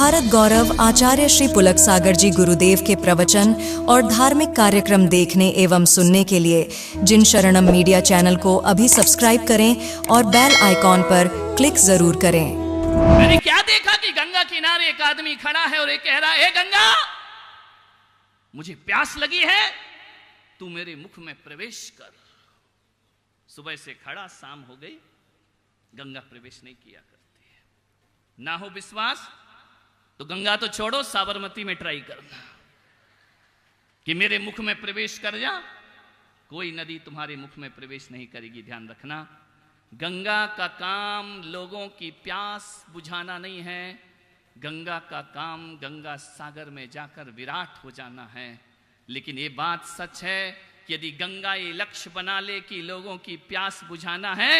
भारत गौरव आचार्य श्री पुलक सागर जी गुरुदेव के प्रवचन और धार्मिक कार्यक्रम देखने एवं सुनने के लिए जिन शरणम मीडिया चैनल को अभी सब्सक्राइब करें और बेल आइकॉन पर क्लिक जरूर करें। मैंने क्या देखा कि गंगा किनारे एक आदमी खड़ा है और एक कह रहा है, गंगा मुझे प्यास लगी है, तू मेरे मुख में प्रवेश कर। सुबह से खड़ा, शाम हो गई, गंगा प्रवेश नहीं किया करती है। ना हो विश्वास तो गंगा तो छोड़ो, साबरमती में ट्राई करना कि मेरे मुख में प्रवेश कर जा। कोई नदी तुम्हारे मुख में प्रवेश नहीं करेगी। ध्यान रखना, गंगा का काम लोगों की प्यास बुझाना नहीं है। गंगा का काम गंगा सागर में जाकर विराट हो जाना है। लेकिन ये बात सच है कि यदि गंगा ये लक्ष्य बना ले कि लोगों की प्यास बुझाना है,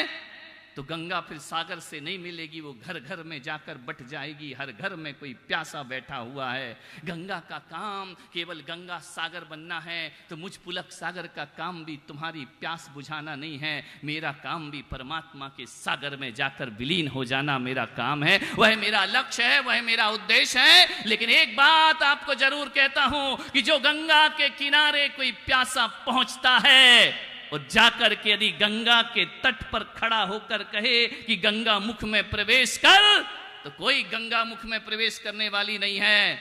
तो गंगा फिर सागर से नहीं मिलेगी, वो घर घर में जाकर बट जाएगी। हर घर में कोई प्यासा बैठा हुआ है। गंगा का काम केवल गंगा सागर बनना है, तो मुझ पुलक सागर का काम भी तुम्हारी प्यास बुझाना नहीं है। मेरा काम भी परमात्मा के सागर में जाकर विलीन हो जाना मेरा काम है। वह मेरा लक्ष्य है, वह मेरा उद्देश्य है। लेकिन एक बात आपको जरूर कहता हूं कि जो गंगा के किनारे कोई प्यासा पहुंचता है और जाकर के यदि गंगा के तट पर खड़ा होकर कहे कि गंगा मुख में प्रवेश कर, तो कोई गंगा मुख में प्रवेश करने वाली नहीं है।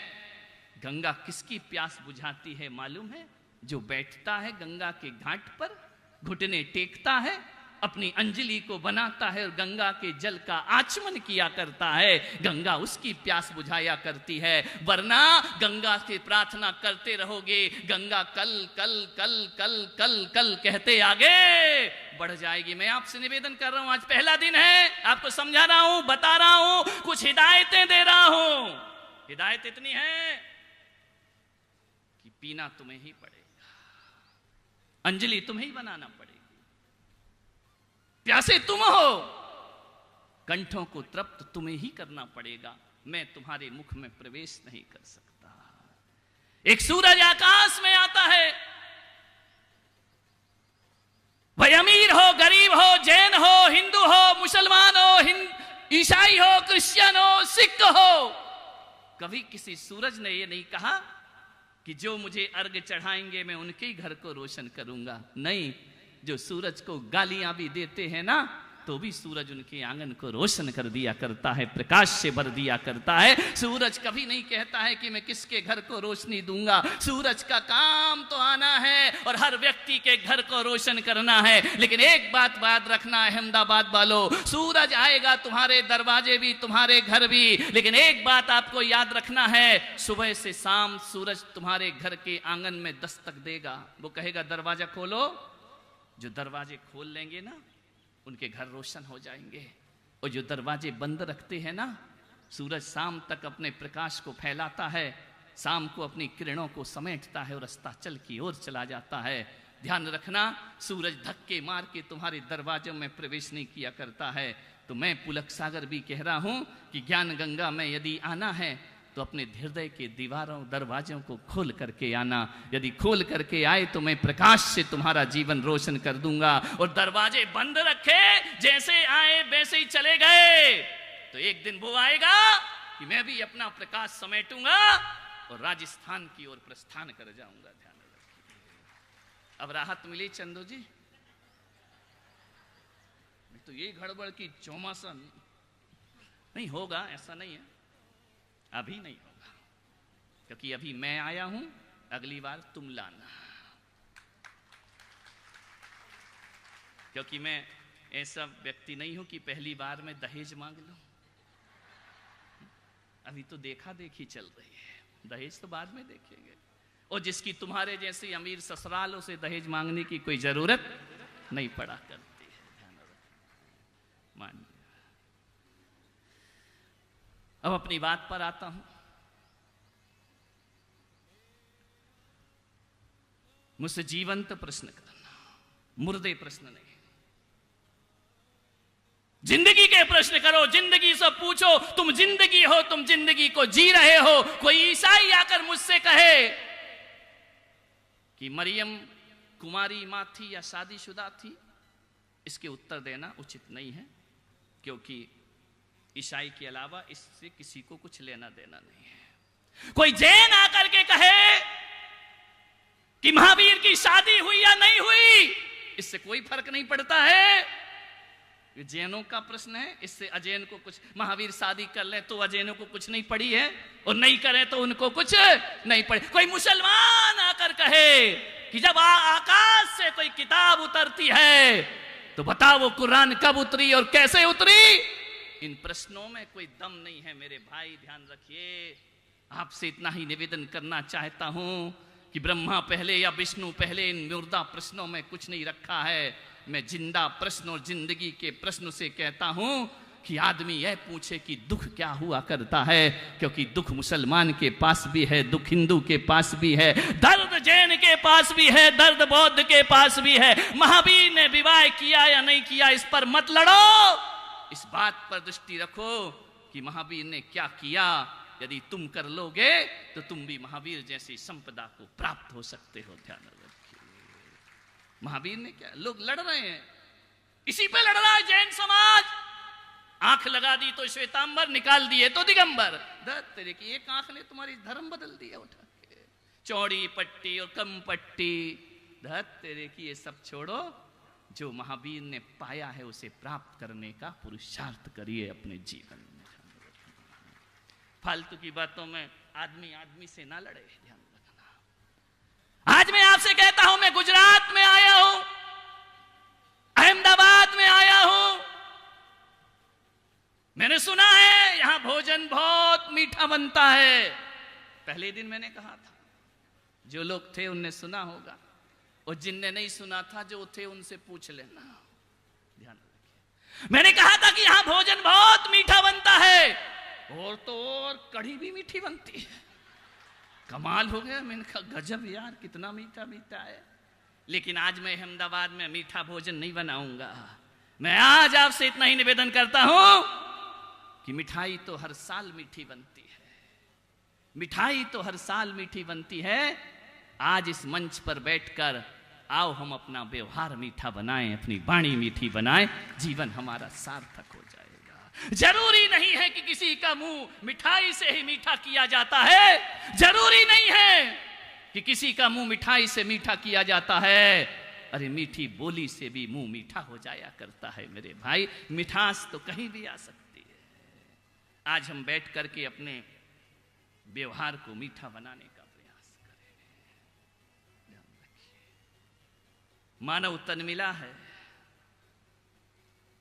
गंगा किसकी प्यास बुझाती है मालूम है? जो बैठता है गंगा के घाट पर, घुटने टेकता है, अपनी अंजलि को बनाता है और गंगा के जल का आचमन किया करता है। गंगा उसकी प्यास बुझाया करती है। वरना गंगा से प्रार्थना करते रहोगे, गंगा कल कल कल कल कल कल कहते आगे बढ़ जाएगी। मैं आपसे निवेदन कर रहा हूं, आज पहला दिन है, आपको समझा रहा हूं, बता रहा हूं, कुछ हिदायतें दे रहा हूं। हिदायत इतनी है कि पीना तुम्हें ही पड़ेगा, अंजलि तुम्हें ही बनाना पड़ेगा। प्यासे तुम हो, कंठों को तृप्त तुम्हें ही करना पड़ेगा। मैं तुम्हारे मुख में प्रवेश नहीं कर सकता। एक सूरज आकाश में आता है, वह अमीर हो, गरीब हो, जैन हो, हिंदू हो, मुसलमान हो, ईसाई हो, क्रिश्चियन हो, सिख हो। कभी किसी सूरज ने यह नहीं कहा कि जो मुझे अर्घ चढ़ाएंगे मैं उनके ही घर को रोशन करूंगा। नहीं, जो सूरज को गालियां भी देते हैं ना, तो भी सूरज उनके आंगन को रोशन कर दिया करता है, प्रकाश से भर दिया करता है। सूरज कभी नहीं कहता है कि मैं किसके घर को रोशनी दूंगा। सूरज का काम तो आना है और हर व्यक्ति के घर को रोशन करना है। लेकिन एक बात याद रखना अहमदाबाद वालों, सूरज आएगा तुम्हारे दरवाजे भी, तुम्हारे घर भी। लेकिन एक बात आपको याद रखना है, सुबह से शाम सूरज तुम्हारे घर के आंगन में दस्तक देगा। वो कहेगा दरवाजा खोलो। जो दरवाजे खोल लेंगे ना, उनके घर रोशन हो जाएंगे। और जो दरवाजे बंद रखते हैं ना, सूरज शाम तक अपने प्रकाश को फैलाता है, शाम को अपनी किरणों को समेटता है और अस्ताचल की ओर चला जाता है। ध्यान रखना, सूरज धक्के मार के तुम्हारे दरवाजों में प्रवेश नहीं किया करता है। तो मैं पुलक सागर भी कह रहा हूं कि ज्ञान गंगा में यदि आना है तो अपने हृदय के दीवारों दरवाजों को खोल करके आना। यदि खोल करके आए तो मैं प्रकाश से तुम्हारा जीवन रोशन कर दूंगा। और दरवाजे बंद रखे, जैसे आए वैसे ही चले गए, तो एक दिन वो आएगा कि मैं भी अपना प्रकाश समेटूंगा और राजस्थान की ओर प्रस्थान कर जाऊंगा। ध्यान रखिए। अब राहत मिली चंदू जी? तो ये गड़बड़ की चौमासा नहीं होगा, ऐसा नहीं है, अभी नहीं होगा, क्योंकि अभी मैं आया हूं, अगली बार तुम लाना। क्योंकि मैं ऐसा व्यक्ति नहीं हूं कि पहली बार में दहेज मांग लूं। अभी तो देखा देखी चल रही है, दहेज तो बाद में देखेंगे। और जिसकी तुम्हारे जैसे अमीर ससुरालों से दहेज मांगने की कोई जरूरत नहीं पड़ा करती है। ध्यान रखना। मान अब अपनी बात पर आता हूं। मुझसे जीवंत प्रश्न करना, मुर्दे प्रश्न नहीं। जिंदगी के प्रश्न करो, जिंदगी से पूछो, तुम जिंदगी हो, तुम जिंदगी को जी रहे हो। कोई ईसाई आकर मुझसे कहे कि मरियम कुमारी मां थी या शादीशुदा थी, इसके उत्तर देना उचित नहीं है, क्योंकि ईसाई के अलावा इससे किसी को कुछ लेना देना नहीं है। कोई जैन आकर के कहे कि महावीर की शादी हुई या नहीं हुई, इससे कोई फर्क नहीं पड़ता है। ये जैनों का प्रश्न है, इससे अजैन को कुछ, महावीर शादी कर ले तो अजैनों को कुछ नहीं पड़ी है, और नहीं करे तो उनको कुछ नहीं पड़ी। कोई मुसलमान आकर कहे कि जब आकाश से कोई किताब उतरती है तो बताओ वो कुरान कब उतरी और कैसे उतरी, इन प्रश्नों में कोई दम नहीं है। मेरे भाई ध्यान रखिए, आपसे इतना ही निवेदन करना चाहता हूं कि ब्रह्मा पहले या विष्णु पहले, इन मुर्दा प्रश्नों में कुछ नहीं रखा है। मैं जिंदा प्रश्न और जिंदगी के प्रश्न से कहता हूं कि आदमी यह पूछे कि दुख क्या हुआ करता है, क्योंकि दुख मुसलमान के पास भी है, दुख हिंदू के पास भी है, दर्द जैन के पास भी है, दर्द बौद्ध के पास भी है। महावीर ने विवाह किया या नहीं किया, इस पर मत लड़ो, इस बात पर दृष्टि रखो कि महावीर ने क्या किया। यदि तुम कर लोगे तो तुम भी महावीर जैसी संपदा को प्राप्त हो सकते हो। ध्यान रखिए, महावीर ने क्या, लोग लड़ रहे हैं, इसी पे लड़ रहा है जैन समाज। आंख लगा दी तो श्वेतांबर, निकाल दिए तो दिगंबर। तेरे की एक आंख ने तुम्हारी धर्म बदल दिया उठा के। चौड़ी पट्टी और कम पट्टी, तेरे की ये सब छोड़ो। जो महावीर ने पाया है उसे प्राप्त करने का पुरुषार्थ करिए अपने जीवन में। फालतू की बातों में आदमी आदमी से ना लड़े, ध्यान रखना। आज मैं आपसे कहता हूं, मैं गुजरात में आया हूं, अहमदाबाद में आया हूं, मैंने सुना है यहां भोजन बहुत मीठा बनता है। पहले दिन मैंने कहा था, जो लोग थे उनने सुना होगा, और जिनने नहीं सुना था, जो थे उनसे पूछ लेना। ध्यान रखिए, मैंने कहा था कि यहां भोजन बहुत मीठा बनता है, और तो और कढ़ी भी मीठी बनती है। कमाल हो गया, मैंने कहा गजब यार, कितना मीठा मीठा है। लेकिन आज मैं अहमदाबाद में मीठा भोजन नहीं बनाऊंगा। मैं आज आपसे इतना ही निवेदन करता हूं कि मिठाई तो हर साल मीठी बनती है, मिठाई तो हर साल मीठी बनती है। आज इस मंच पर बैठकर आओ हम अपना व्यवहार मीठा बनाएं, अपनी वाणी मीठी बनाएं, जीवन हमारा सार्थक हो जाएगा। जरूरी नहीं है कि किसी का मुंह मिठाई से ही मीठा किया जाता है, जरूरी नहीं है कि किसी का मुंह मिठाई से मीठा किया जाता है। अरे मीठी बोली से भी मुंह मीठा हो जाया करता है मेरे भाई, मिठास तो कहीं भी आ सकती है। आज हम बैठ करके अपने व्यवहार को मीठा बनाने का प्रयास करें। ध्यान रखिए, मानव तन मिला है,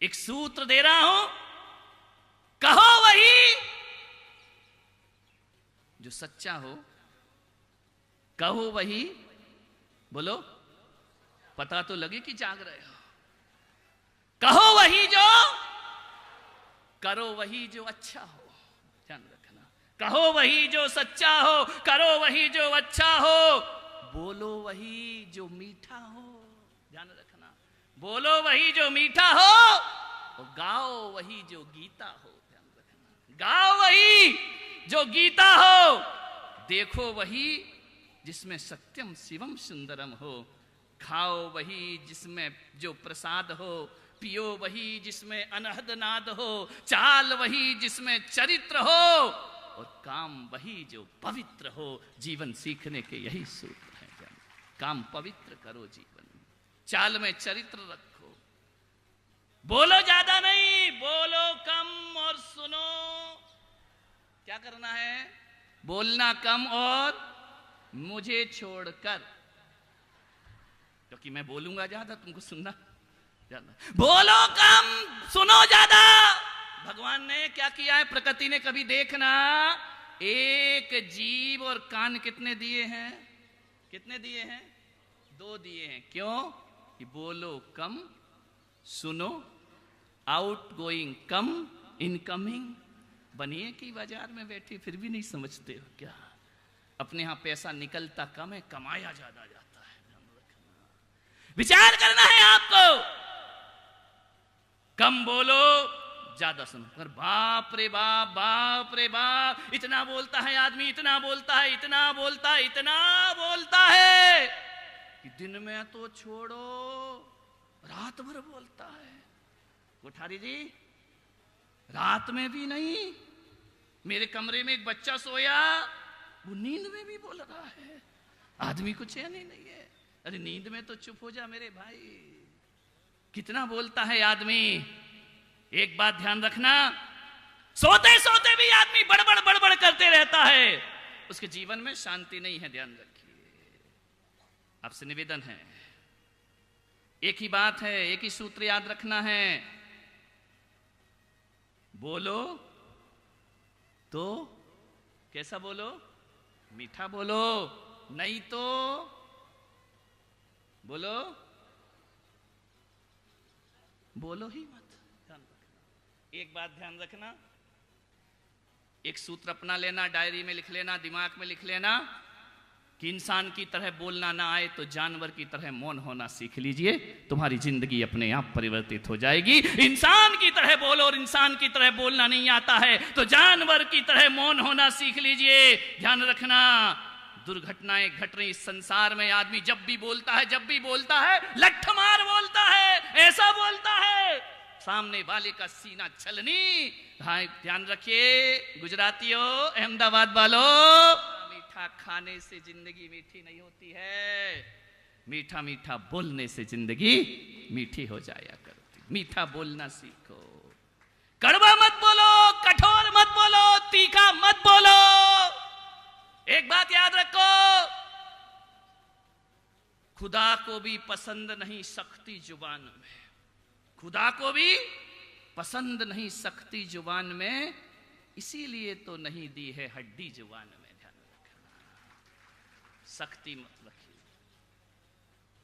एक सूत्र दे रहा हूं, कहो वही जो सच्चा हो, कहो वही, बोलो, पता तो लगे कि जाग रहे हो। कहो वही जो, करो वही जो अच्छा हो। ध्यान रखना, कहो वही जो सच्चा हो, करो वही जो अच्छा हो, बोलो वही जो मीठा हो। ध्यान रखना, बोलो वही जो मीठा हो, और गाओ वही जो गीता हो। ध्यान रखना, गाओ वही जो गीता हो, देखो वही जिसमें सत्यम शिवम सुंदरम हो, खाओ वही जिसमें जो प्रसाद हो, पियो वही जिसमें अनहद नाद हो, चाल वही जिसमें चरित्र हो, और काम वही जो पवित्र हो। जीवन सीखने के यही सूत्र हैं। काम पवित्र करो, जीवन में चाल में चरित्र रखो, बोलो ज्यादा नहीं, बोलो कम और सुनो। क्या करना है? बोलना कम और मुझे छोड़कर, क्योंकि मैं बोलूंगा ज्यादा, तुमको सुनना ज्यादा। बोलो कम, सुनो ज्यादा। भगवान ने क्या किया है, प्रकृति ने कभी देखना, एक जीभ और कान कितने दिए हैं? कितने दिए हैं? 2 दिए हैं। क्यों? कि बोलो कम, सुनो, आउट गोइंग कम, इनकमिंग। बनिए की बाजार में बैठी फिर भी नहीं समझते हो क्या? अपने यहां पैसा निकलता कम है, कमाया ज्यादा जाता है। विचार करना है आपको, कम बोलो ज्यादा सुनो। पर बाप रे बाप, बाप रे बाप, इतना बोलता है आदमी, इतना बोलता है, इतना बोलता है, इतना बोलता है कि दिन में तो छोड़ो, रात भर बोलता है। कोठारी जी, रात में भी नहीं। मेरे कमरे में एक बच्चा सोया, वो नींद में भी बोल रहा है। आदमी को चैन ही नहीं है। अरे नींद में तो चुप हो जा मेरे भाई, कितना बोलता है आदमी। एक बात ध्यान रखना, सोते सोते भी आदमी बड़बड़ बड़बड़ करते रहता है, उसके जीवन में शांति नहीं है। ध्यान रखिए, आपसे निवेदन है, एक ही बात है, एक ही सूत्र याद रखना है। बोलो तो कैसा बोलो? मीठा बोलो, नहीं तो बोलो ही मत। ध्यान रखना, एक बात ध्यान रखना, एक सूत्र अपना लेना, डायरी में लिख लेना, दिमाग में लिख लेना कि इंसान की तरह बोलना ना आए तो जानवर की तरह मौन होना सीख लीजिए, तुम्हारी जिंदगी अपने आप परिवर्तित हो जाएगी। इंसान की तरह बोलो और इंसान की तरह बोलना नहीं आता है तो जानवर की तरह मौन होना सीख लीजिए। ध्यान रखना, दुर्घटनाएं घट रही इस संसार में, आदमी जब भी बोलता है लठ मार बोलता है, ऐसा बोलता है सामने वाले का सीना छलनी। हाँ, ध्यान रखिए गुजरातियों, अहमदाबाद वालों, मीठा खाने से जिंदगी मीठी नहीं होती है, मीठा मीठा बोलने से जिंदगी मीठी हो जाया करती। मीठा बोलना सीखो, कड़वा मत बोलो, कठोर मत बोलो, तीखा मत बोलो। एक बात याद रखो, खुदा को भी पसंद नहीं सख्ती जुबान में, खुदा को भी पसंद नहीं सख्ती जुबान में, इसीलिए तो नहीं दी है हड्डी जुबान में। ध्यान रखना, सख्ती मत रखिए,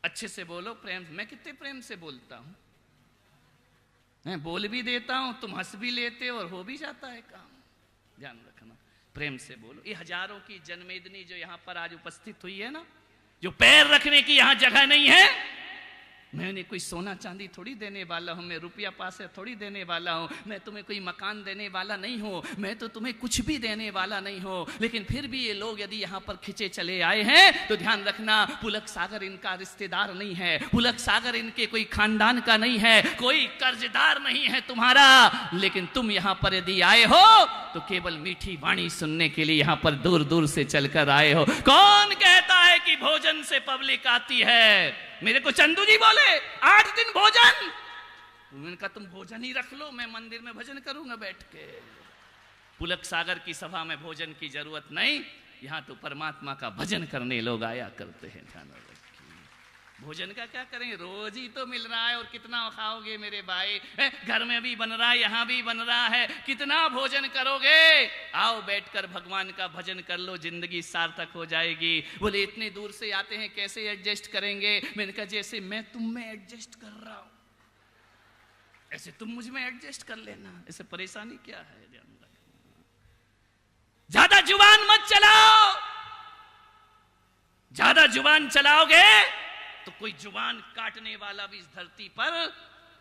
अच्छे से बोलो, प्रेम। मैं कितने प्रेम से बोलता हूं, मैं बोल भी देता हूं, तुम हंस भी लेते हो और हो भी जाता है काम। ध्यान रखना, प्रेम से बोलो। ये हजारों की जनमेदनी जो यहां पर आज उपस्थित हुई है ना, जो पैर रखने की यहां जगह नहीं है, मैंने कोई सोना चांदी थोड़ी देने वाला हूं, मैं रुपया पैसे थोड़ी देने वाला हूं, मैं तुम्हें कोई मकान देने वाला नहीं हूं, मैं तो तुम्हें कुछ भी देने वाला नहीं हूं। लेकिन फिर भी ये लोग यदि यहां पर खिंचे चले आए हैं तो ध्यान रखना, पुलक सागर इनका रिश्तेदार नहीं है, पुलक सागर इनके कोई खानदान का नहीं है, कोई कर्जदार नहीं है तुम्हारा। लेकिन तुम यहां पर यदि आए हो तो केवल मीठी वाणी सुनने के लिए यहां पर दूर दूर से चलकर आए हो। कौन कहता है कि भोजन से पब्लिक आती है? मेरे को चंदू जी बोले 8 दिन भोजन, मैंने कहा तुम भोजन ही रख लो, मैं मंदिर में भजन करूंगा बैठ के। पुलक सागर की सभा में भोजन की जरूरत नहीं, यहां तो परमात्मा का भजन करने लोग आया करते हैं। ध्यान रखिए, भोजन का क्या करें, रोज ही तो मिल रहा है और कितना खाओगे मेरे भाई, घर में भी बन रहा है, यहां भी बन रहा है, कितना भोजन करोगे? आओ बैठकर भगवान का भजन कर लो, जिंदगी सार्थक हो जाएगी। बोले इतने दूर से आते हैं, कैसे एडजस्ट करेंगे? मैंने कहा जैसे मैं तुम में एडजस्ट कर रहा हूं ऐसे तुम मुझ में एडजस्ट कर लेना, ऐसे परेशानी क्या है? ध्यान रखना, ज्यादा जुबान मत चलाओ, ज्यादा जुबान चलाओगे तो कोई जुबान काटने वाला भी इस धरती पर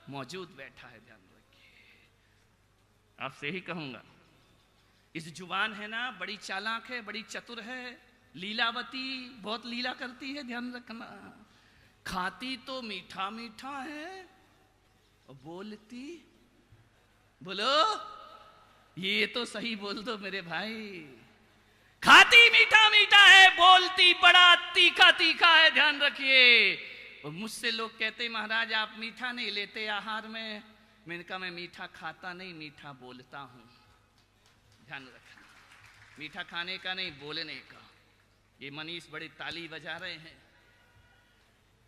मौजूद बैठा है। ध्यान रखिए, आपसे ही कहूंगा, इस जुबान है ना बड़ी चालाक है, बड़ी चतुर है, लीलावती, बहुत लीला करती है। ध्यान रखना, खाती तो मीठा मीठा है और बोलती, बोलो ये तो सही बोल दो मेरे भाई, खाती मीठा मीठा है, बोलती बड़ा तीखा तीखा है। ध्यान रखिए, और मुझसे लोग कहते महाराज आप मीठा नहीं लेते आहार में, मैंने कहा मैं मीठा खाता नहीं, मीठा बोलता हूं। ध्यान रखना, मीठा खाने का नहीं, बोलने का। ये मनीष बड़ी ताली बजा रहे हैं,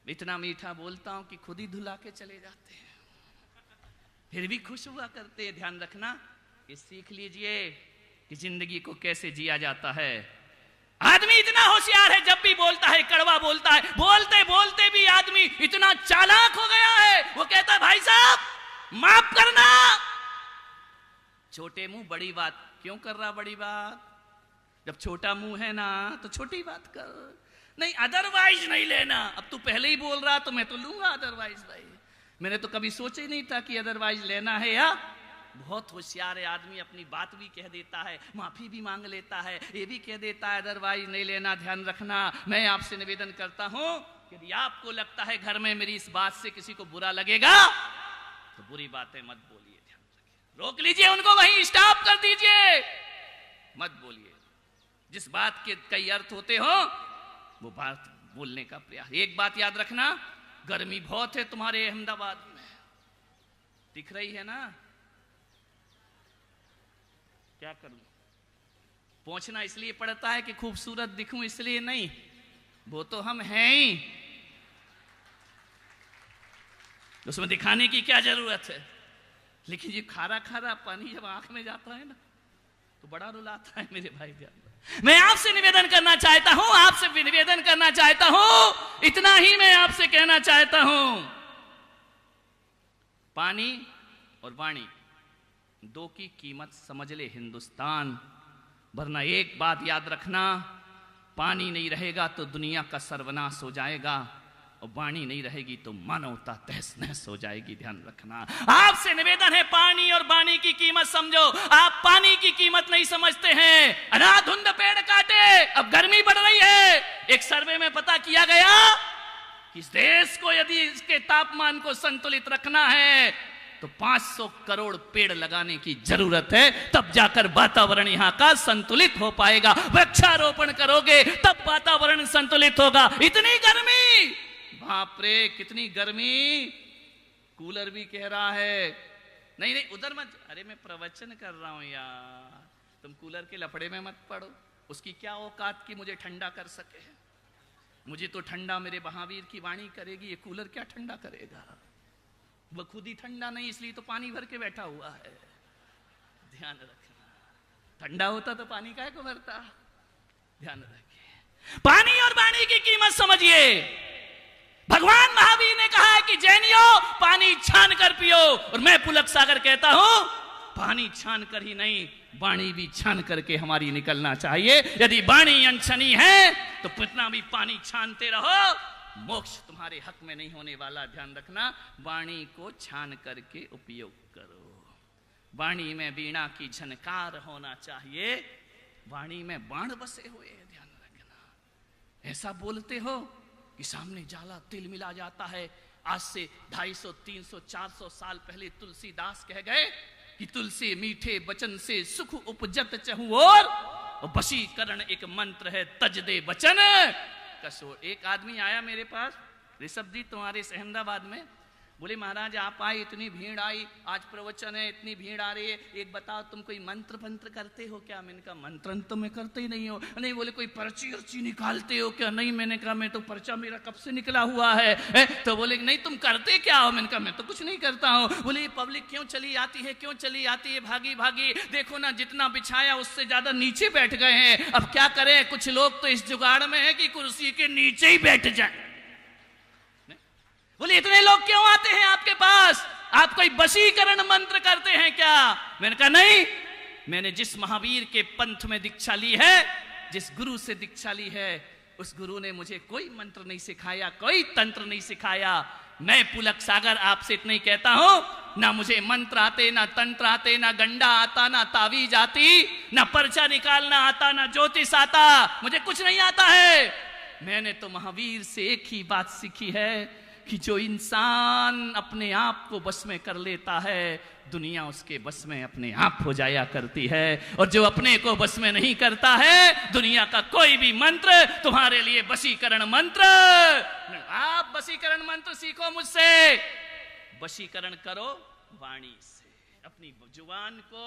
इतना मीठा बोलता हूं कि खुद ही धुला के चले जाते हैं, फिर भी खुश हुआ करते हैं। ध्यान रखना, ये सीख लीजिए कि जिंदगी को कैसे जिया जाता है। आदमी इतना होशियार है, जब भी बोलता है कड़वा बोलता है, बोलते बोलते भी आदमी इतना चालाक हो गया है, वो कहता है भाई साहब माफ करना, छोटे मुंह बड़ी बात क्यों कर रहा? बड़ी बात जब छोटा मुंह है ना तो छोटी बात कर, नहीं अदरवाइज नहीं लेना। अब तू पहले ही बोल रहा तो मैं तो लूंगा अदरवाइज। भाई मैंने तो कभी सोचा ही नहीं था कि अदरवाइज लेना है। या बहुत होशियार है आदमी, अपनी बात भी कह देता है, माफी भी मांग लेता है, ये भी कह देता है अदरवाइज नहीं लेना। ध्यान रखना, मैं आपसे निवेदन करता हूं यदि आपको लगता है घर में मेरी इस बात से किसी को बुरा लगेगा तो बुरी बातें मत बोलिए। ध्यान रखिए, रोक लीजिए उनको, वहीं स्टॉप कर दीजिए, मत बोलिए। जिस बात के कई अर्थ होते हो वो बात बोलने का प्रयास। एक बात याद रखना, गर्मी बहुत है तुम्हारे अहमदाबाद में, दिख रही है ना? क्या करूं? पहुंचना इसलिए पड़ता है कि खूबसूरत दिखूं, इसलिए नहीं, वो तो हम हैं ही, उसमें दिखाने की क्या जरूरत है। लेकिन ये खारा खारा पानी जब आंख में जाता है ना तो बड़ा रुलाता है मेरे भाई जान। मैं आपसे निवेदन करना चाहता हूं, आपसे भी निवेदन करना चाहता हूं, इतना ही मैं आपसे कहना चाहता हूं, पानी और वाणी दो की कीमत समझ ले हिंदुस्तान। वरना एक बात याद रखना, पानी नहीं रहेगा तो दुनिया का सर्वनाश हो जाएगा, और वाणी नहीं रहेगी तो मानवता तहस नहस हो जाएगी। ध्यान रखना, आपसे निवेदन है, पानी और वाणी की कीमत समझो। आप पानी की कीमत नहीं समझते हैं, अनाधुंध पेड़ काटे, अब गर्मी बढ़ रही है। एक सर्वे में पता किया गया कि इस देश को यदि इसके तापमान को संतुलित रखना है तो 500 करोड़ पेड़ लगाने की जरूरत है, तब जाकर वातावरण यहां का संतुलित हो पाएगा। वृक्षारोपण करोगे तब वातावरण संतुलित होगा। इतनी गर्मी, बाप रे कितनी गर्मी, कूलर भी कह रहा है नहीं नहीं उधर मत, अरे मैं प्रवचन कर रहा हूं यार, तुम कूलर के लफड़े में मत पड़ो। उसकी क्या औकात की मुझे ठंडा कर सके, मुझे तो ठंडा मेरे महावीर की वाणी करेगी, ये कूलर क्या ठंडा करेगा। वह खुद ही ठंडा नहीं, इसलिए तो पानी भर के बैठा हुआ है। ध्यान रखना, ठंडा होता तो पानी काहे को भरता। ध्यान रखिए, पानी और वाणी की कीमत समझिए। भगवान महावीर ने कहा है कि जैनियों पानी छान कर पियो, और मैं पुलक सागर कहता हूं पानी छान कर ही नहीं, वाणी भी छान करके हमारी निकलना चाहिए। यदि वाणी अनछनी है तो कितना भी पानी छानते रहो, मोक्ष तुम्हारे हक में नहीं होने वाला। ध्यान रखना, वाणी को छान करके उपयोग करो। वाणी में वीणा की झनकार होना चाहिए, वाणी में बाण बसे हुए। ध्यान रखना, ऐसा बोलते हो कि सामने जाला तिल मिला जाता है। आज से 250, 300, 400 साल पहले तुलसीदास कह गए कि तुलसी मीठे वचन से सुख उपजत चहु और वशीकरण एक मंत्र है, तज दे वचन कसो। एक आदमी आया मेरे पास, ऋषभ जी तुम्हारे अहमदाबाद में, बोले महाराज आप आए, इतनी भीड़ आई, आज प्रवचन है, इतनी भीड़ आ रही है, एक बताओ तुम कोई मंत्र मंत्र करते हो क्या। मैंने कहा मंत्र तो मैं करते ही नहीं हो। नहीं, बोले कोई पर्ची अर्ची निकालते हो क्या। नहीं, मैंने कहा मैं तो पर्चा मेरा कब से निकला हुआ है। तो बोले नहीं तुम करते क्या हो। मैंने कहा मैं तो कुछ नहीं करता हूँ। बोले ये पब्लिक क्यों चली आती है, क्यों चली आती है भागी भागी, देखो ना जितना बिछाया उससे ज्यादा नीचे बैठ गए हैं। अब क्या करें, कुछ लोग तो इस जुगाड़ में है कि कुर्सी के नीचे ही बैठ जाए। बोले इतने लोग क्यों आते हैं आपके पास, आप कोई वशीकरण मंत्र करते हैं क्या। मैंने कहा नहीं, मैंने जिस महावीर के पंथ में दीक्षा ली है, जिस गुरु से दीक्षा ली है, उस गुरु ने मुझे कोई मंत्र नहीं सिखाया, कोई तंत्र नहीं सिखाया। मैं पुलक सागर आपसे इतना ही कहता हूं, ना मुझे मंत्र आते, ना तंत्र आते, ना गंडा आता, ना तावीज आती, ना पर्चा निकालना आता, ना ज्योतिष आता, मुझे कुछ नहीं आता है। मैंने तो महावीर से एक ही बात सीखी है कि जो इंसान अपने आप को बस में कर लेता है, दुनिया उसके बस में अपने आप हो जाया करती है। और जो अपने को बस में नहीं करता है, दुनिया का कोई भी मंत्र तुम्हारे लिए वशीकरण मंत्र। आप वशीकरण मंत्र सीखो मुझसे, वशीकरण करो वाणी से, अपनी जुबान को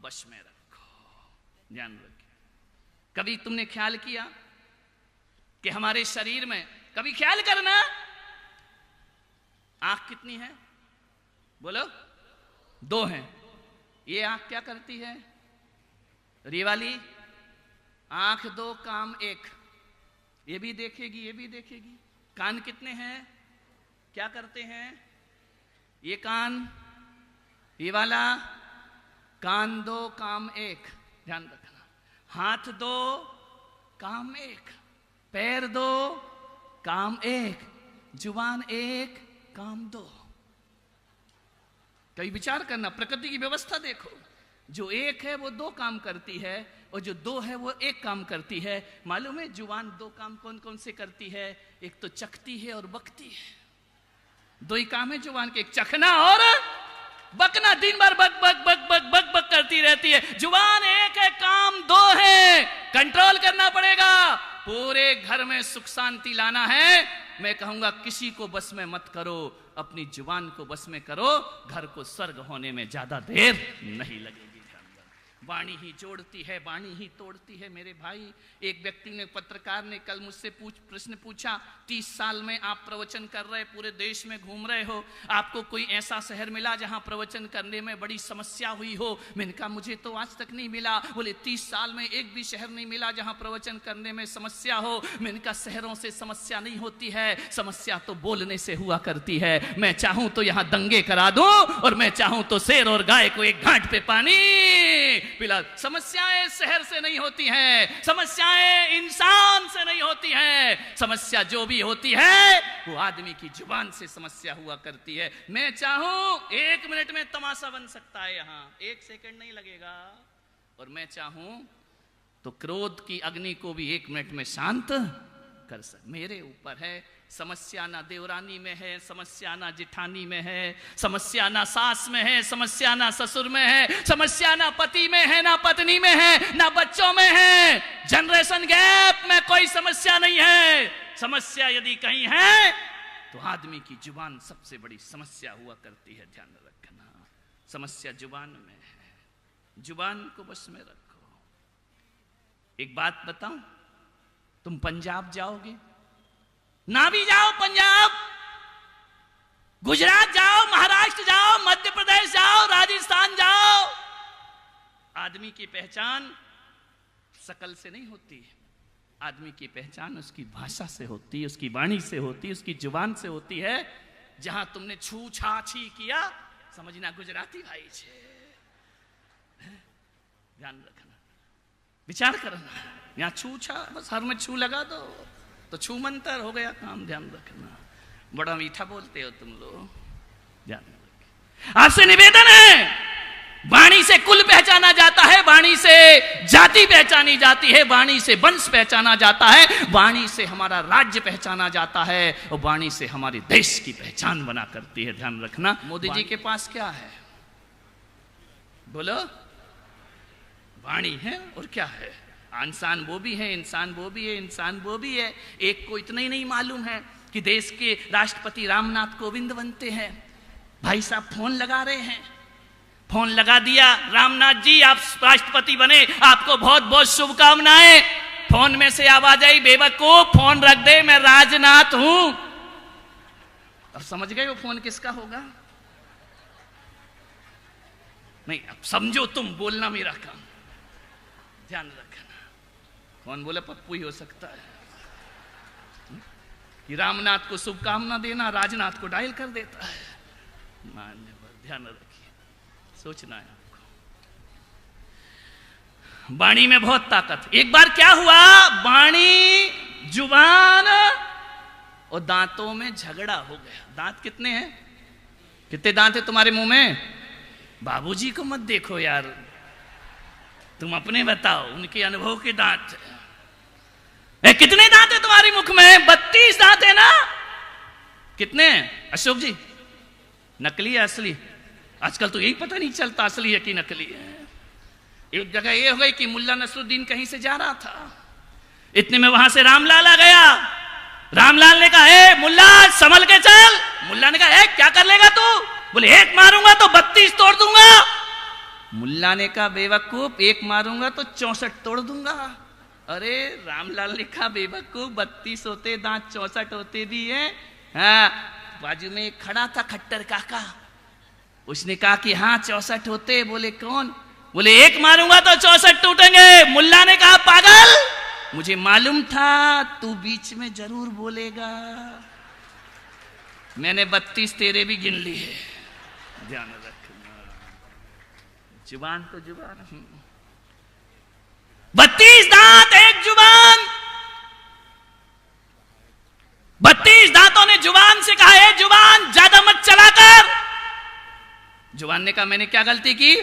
बस में रखो। ध्यान रखिए, कभी तुमने ख्याल किया कि हमारे शरीर में, कभी ख्याल करना, आंख कितनी है, बोलो, 2 हैं। ये आंख क्या करती है, ये वाली आंख 2 काम 1, ये भी देखेगी, ये भी देखेगी। कान कितने हैं, क्या करते हैं, ये कान, ये वाला कान 2 काम 1। ध्यान रखना, हाथ 2 काम 1, पैर 2 काम 1, जुबान 1 काम 2। कभी विचार करना, प्रकृति की व्यवस्था देखो, जो 1 है वो 2 काम करती है, और जो 2 है वो 1 काम करती है। मालूम है जुबान 2 काम कौन कौन से करती है, एक तो चखती है और बकती है। 2 ही काम है जुबान के, एक चखना और बकना दिन भर बक बक बक बक बक बक करती रहती है। जुबान एक है, काम दो है, कंट्रोल करना पड़ेगा। पूरे घर में सुख शांति लाना है, मैं कहूंगा किसी को बस में मत करो, अपनी जुबान को बस में करो, घर को स्वर्ग होने में ज्यादा देर नहीं लगेगी। वाणी ही जोड़ती है, वाणी ही तोड़ती है। मेरे भाई, एक व्यक्ति ने, पत्रकार ने कल मुझसे प्रश्न पूछा, 30 साल में आप प्रवचन कर रहे, पूरे देश में घूम रहे हो, आपको कोई ऐसा शहर मिला जहां प्रवचन करने में बड़ी समस्या हुई हो? मैंने कहा मुझे तो आज तक नहीं मिला। बोले 30 साल में एक भी शहर नहीं मिला जहां प्रवचन करने में समस्या हो। मैंने कहा शहरों से समस्या नहीं होती है, समस्या तो बोलने से हुआ करती है। मैं चाहूं तो यहां दंगे करा दूं, और मैं चाहूं तो शेर और गाय को एक घाट पे पानी पिला। समस्याएं शहर से नहीं होती हैं, समस्याएं इंसान से नहीं होती हैं। समस्या जो भी होती है वो आदमी की जुबान से समस्या हुआ करती है। मैं चाहूं 1 मिनट में तमाशा बन सकता है, यहां 1 सेकंड नहीं लगेगा। और मैं चाहूं तो क्रोध की अग्नि को भी 1 मिनट में शांत कर सकता। मेरे ऊपर है। समस्या ना देवरानी में है, समस्या ना जिठानी में है, समस्या ना सास में है, समस्या ना ससुर में है, समस्या ना पति में है, ना पत्नी में है, ना बच्चों में है। जनरेशन गैप में कोई समस्या नहीं है। समस्या यदि कहीं है तो आदमी की जुबान सबसे बड़ी समस्या हुआ करती है। ध्यान रखना, समस्या जुबान में है, जुबान को बस में रखो। एक बात बताऊं, तुम पंजाब जाओगे, ना भी जाओ पंजाब, गुजरात जाओ, महाराष्ट्र जाओ, मध्य प्रदेश जाओ, राजस्थान जाओ, आदमी की पहचान शकल से नहीं होती। आदमी की पहचान उसकी भाषा से होती है, उसकी वाणी से होती है, उसकी जुबान से होती है। जहां तुमने छू छा छी किया, समझना गुजराती भाई छे। ध्यान रखना, विचार करना। यहां छू छा, बस हर में छू लगा दो तो छू मंतर हो गया काम। ध्यान रखना, बड़ा मीठा बोलते हो तुम लोग। ध्यान रखना, आपसे निवेदन है, वाणी से कुल पहचाना जाता है, वाणी से जाति पहचानी जाती है, वाणी से वंश पहचाना जाता है, वाणी से हमारा राज्य पहचाना जाता है, और वाणी से हमारे देश की पहचान बना करती है। ध्यान रखना। मोदी जी के पास क्या है? बोलो। वाणी है, और क्या है? इंसान वो भी है, इंसान वो भी है, इंसान वो भी है। एक को इतना ही नहीं मालूम है कि देश के राष्ट्रपति रामनाथ कोविंद बनते हैं। भाई साहब फोन लगा रहे हैं, फोन लगा दिया, रामनाथ जी आप राष्ट्रपति बने, आपको बहुत बहुत शुभकामनाएं। फोन में से आवाज आई, बेवकूफ फोन रख दे, मैं राजनाथ हूं। अब समझ गए वो फोन किसका होगा? नहीं, अब समझो तुम, बोलना मेरा काम। ध्यान रखना। कौन बोला? पप्पू ही हो सकता है कि रामनाथ को शुभकामना देना, राजनाथ को डायल कर देता है। मान्यवर, ध्यान रखिए, सोचना है आपको। वाणी में बहुत ताकत। एक बार क्या हुआ, वाणी, जुबान और दांतों में झगड़ा हो गया। दांत कितने हैं? कितने दांत है तुम्हारे मुंह में? बाबूजी को मत देखो यार, तुम अपने बताओ, उनके अनुभव के दांत। कितने दांत है तुम्हारे मुख में? 32 दांत है ना? कितने हैं अशोक जी? नकली है असली? आजकल तो यही पता नहीं चलता असली है कि नकली है। एक जगह ये हो गई कि मुल्ला नसरुद्दीन कहीं से जा रहा था, इतने में वहां से रामलाल आ गया। रामलाल ने कहा, ए मुल्ला संभल के चल। मुल्ला ने कहा, ए क्या कर लेगा तू? बोले, एक मारूंगा तो 32 तोड़ दूंगा। मुल्ला ने कहा, बेवकूफ, एक मारूंगा तो 64 तोड़ दूंगा। अरे रामलाल ने कहा, बेवकूफ, 32 होते दांत, 64 होते भी है। हाँ, बाजू में एक खड़ा था खट्टर काका, उसने कहा कि हाँ 64 होते। बोले कौन? बोले एक मारूंगा तो 64 टूटेंगे। मुल्ला ने कहा, पागल, मुझे मालूम था तू बीच में जरूर बोलेगा, मैंने 32 तेरे भी गिन ली है। ध्यान रखना, जुबान तो जुबान, 32 दांत एक जुबान। 32 दांतों ने जुबान से कहा, है जुबान ज्यादा मत चला कर। जुबान ने कहा, मैंने क्या गलती की?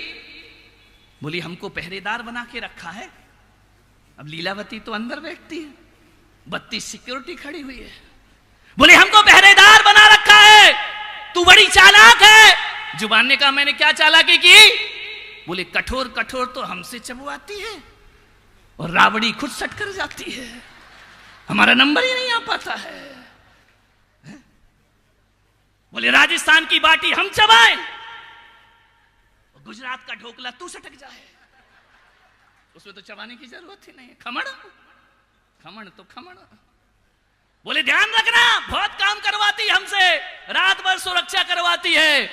बोली, हमको पहरेदार बना के रखा है। अब लीलावती तो अंदर बैठती है, 32 सिक्योरिटी खड़ी हुई है। बोले, हमको पहरेदार बना रखा है, तू बड़ी चालाक है, जुबान ने कहा मैंने क्या चालाकी की? बोले कठोर कठोर तो हमसे चबवाती है और राबड़ी खुद सट कर जाती है, हमारा नंबर ही नहीं आ पाता है। बोले राजस्थान की बाटी हम चबाएं, गुजरात का ढोकला तू सटक जाए, उसमें तो चबाने की जरूरत ही नहीं है। खमण खमण तो खमण। बोले ध्यान रखना, बहुत काम करवाती हमसे, रात भर सुरक्षा करवाती है।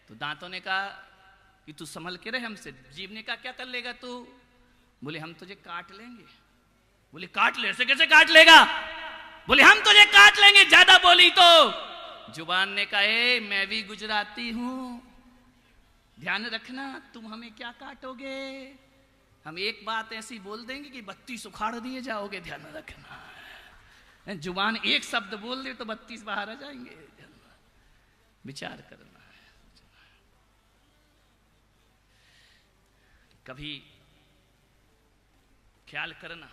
तो दांतों ने कहा कि तू संभल के रहे हमसे। जीभ ने कहा क्या कर लेगा तू? बोले हम तुझे काट लेंगे। बोले काट ले? ऐसे कैसे काट लेगा? बोले हम तुझे काट लेंगे ज्यादा बोली तो। जुबान ने कहा ए मैं भी गुजराती हूं, ध्यान रखना तुम हमें क्या काटोगे, हम एक बात ऐसी बोल देंगे कि 32 उखाड़ दिए जाओगे, ध्यान रखना। जुबान एक शब्द बोल दे तो 32 बाहर आ जाएंगे। विचार करना है, कभी ख्याल करना,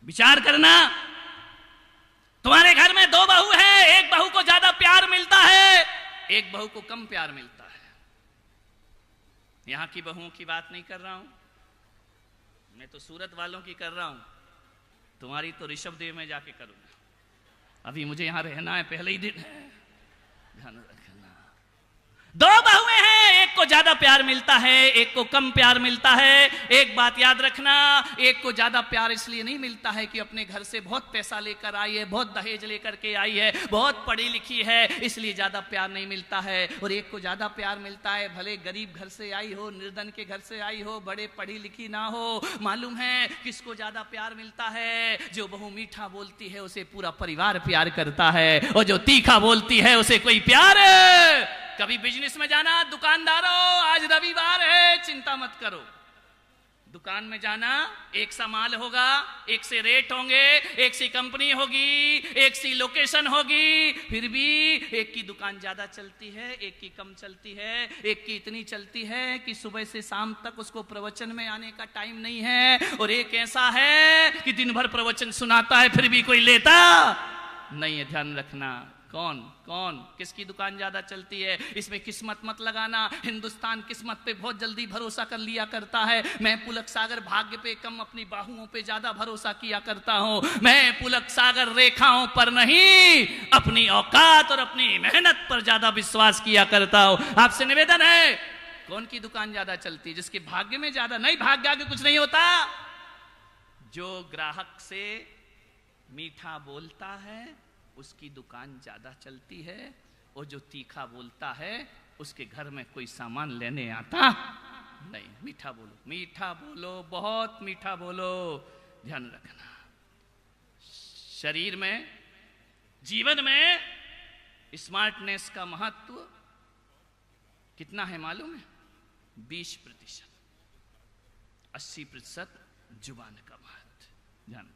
विचार करना। तुम्हारे घर में 2 बहू है, एक बहू को ज्यादा प्यार मिलता है, एक बहू को कम प्यार मिलता है। यहां की बहुओं की बात नहीं कर रहा हूं, मैं तो सूरत वालों की कर रहा हूं। तुम्हारी तो ऋषभदेव में जाके करूंगा, अभी मुझे यहां रहना है, पहले ही दिन है, ध्यान रखना। 2 बहुएं हैं, एक को ज्यादा प्यार मिलता है, एक को कम प्यार मिलता है। एक बात याद रखना, एक को ज्यादा प्यार इसलिए नहीं मिलता है कि अपने घर से बहुत पैसा लेकर आई है, बहुत दहेज लेकर के आई है, बहुत पढ़ी लिखी है, इसलिए ज्यादा प्यार नहीं मिलता है। और एक को ज्यादा प्यार मिलता है, भले गरीब घर से आई हो, निर्धन के घर से आई हो, बड़े पढ़ी लिखी ना हो। मालूम है किसको ज्यादा प्यार मिलता है? जो बहू मीठा बोलती है उसे पूरा परिवार प्यार करता है, और जो तीखा बोलती है उसे कोई प्यार। कभी बिजनेस में जाना, दुकानदारों आज रविवार है, चिंता मत करो। दुकान में जाना, एक सा माल होगा, एक से रेट होंगे, एक सी कंपनी होगी, एक सी लोकेशन होगी, फिर भी एक की दुकान ज्यादा चलती है, एक की कम चलती है, एक की इतनी चलती है कि सुबह से शाम तक उसको प्रवचन में आने का टाइम नहीं है, और एक ऐसा है कि दिन भर प्रवचन सुनाता है फिर भी कोई लेता नहीं है। ध्यान रखना, कौन कौन किसकी दुकान ज्यादा चलती है, इसमें किस्मत मत लगाना। हिंदुस्तान किस्मत पे बहुत जल्दी भरोसा कर लिया करता है। मैं पुलक सागर भाग्य पे कम, अपनी बाहुओं पे ज्यादा भरोसा किया करता हूं। मैं पुलक सागर रेखाओं पर नहीं, अपनी औकात और अपनी मेहनत पर ज्यादा विश्वास किया करता हूं। आपसे निवेदन है, कौन की दुकान ज्यादा चलती? जिसके भाग्य में ज्यादा नहीं, भाग्य आगे कुछ नहीं होता। जो ग्राहक से मीठा बोलता है उसकी दुकान ज्यादा चलती है, और जो तीखा बोलता है उसके घर में कोई सामान लेने आता नहीं। मीठा बोलो, मीठा बोलो, बहुत मीठा बोलो। ध्यान रखना, शरीर में, जीवन में स्मार्टनेस का महत्व कितना है मालूम है? 20%, 80% जुबान का महत्व। ध्यान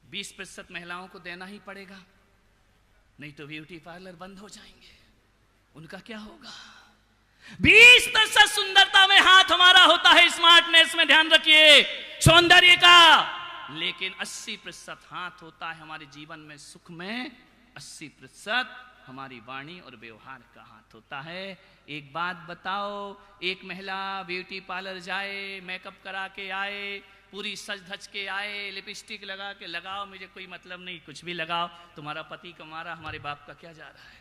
20% महिलाओं को देना ही पड़ेगा, नहीं तो ब्यूटी पार्लर बंद हो जाएंगे। उनका क्या होगा? 20% सुंदरता में हाथ हमारा होता है, स्मार्टनेस में, ध्यान रखिए, सौंदर्य का। लेकिन 80% हाथ होता है हमारे जीवन में, सुख में। 80% हमारी वाणी और व्यवहार का हाथ होता है। एक बात बताओ, एक महिला ब्यूटी पार्लर जाए, मेकअप करा के आए, पूरी सज धज के आए, लिपस्टिक लगा के, लगाओ मुझे कोई मतलब नहीं, कुछ भी लगाओ, तुम्हारा पति कमारा, हमारे बाप का क्या जा रहा है?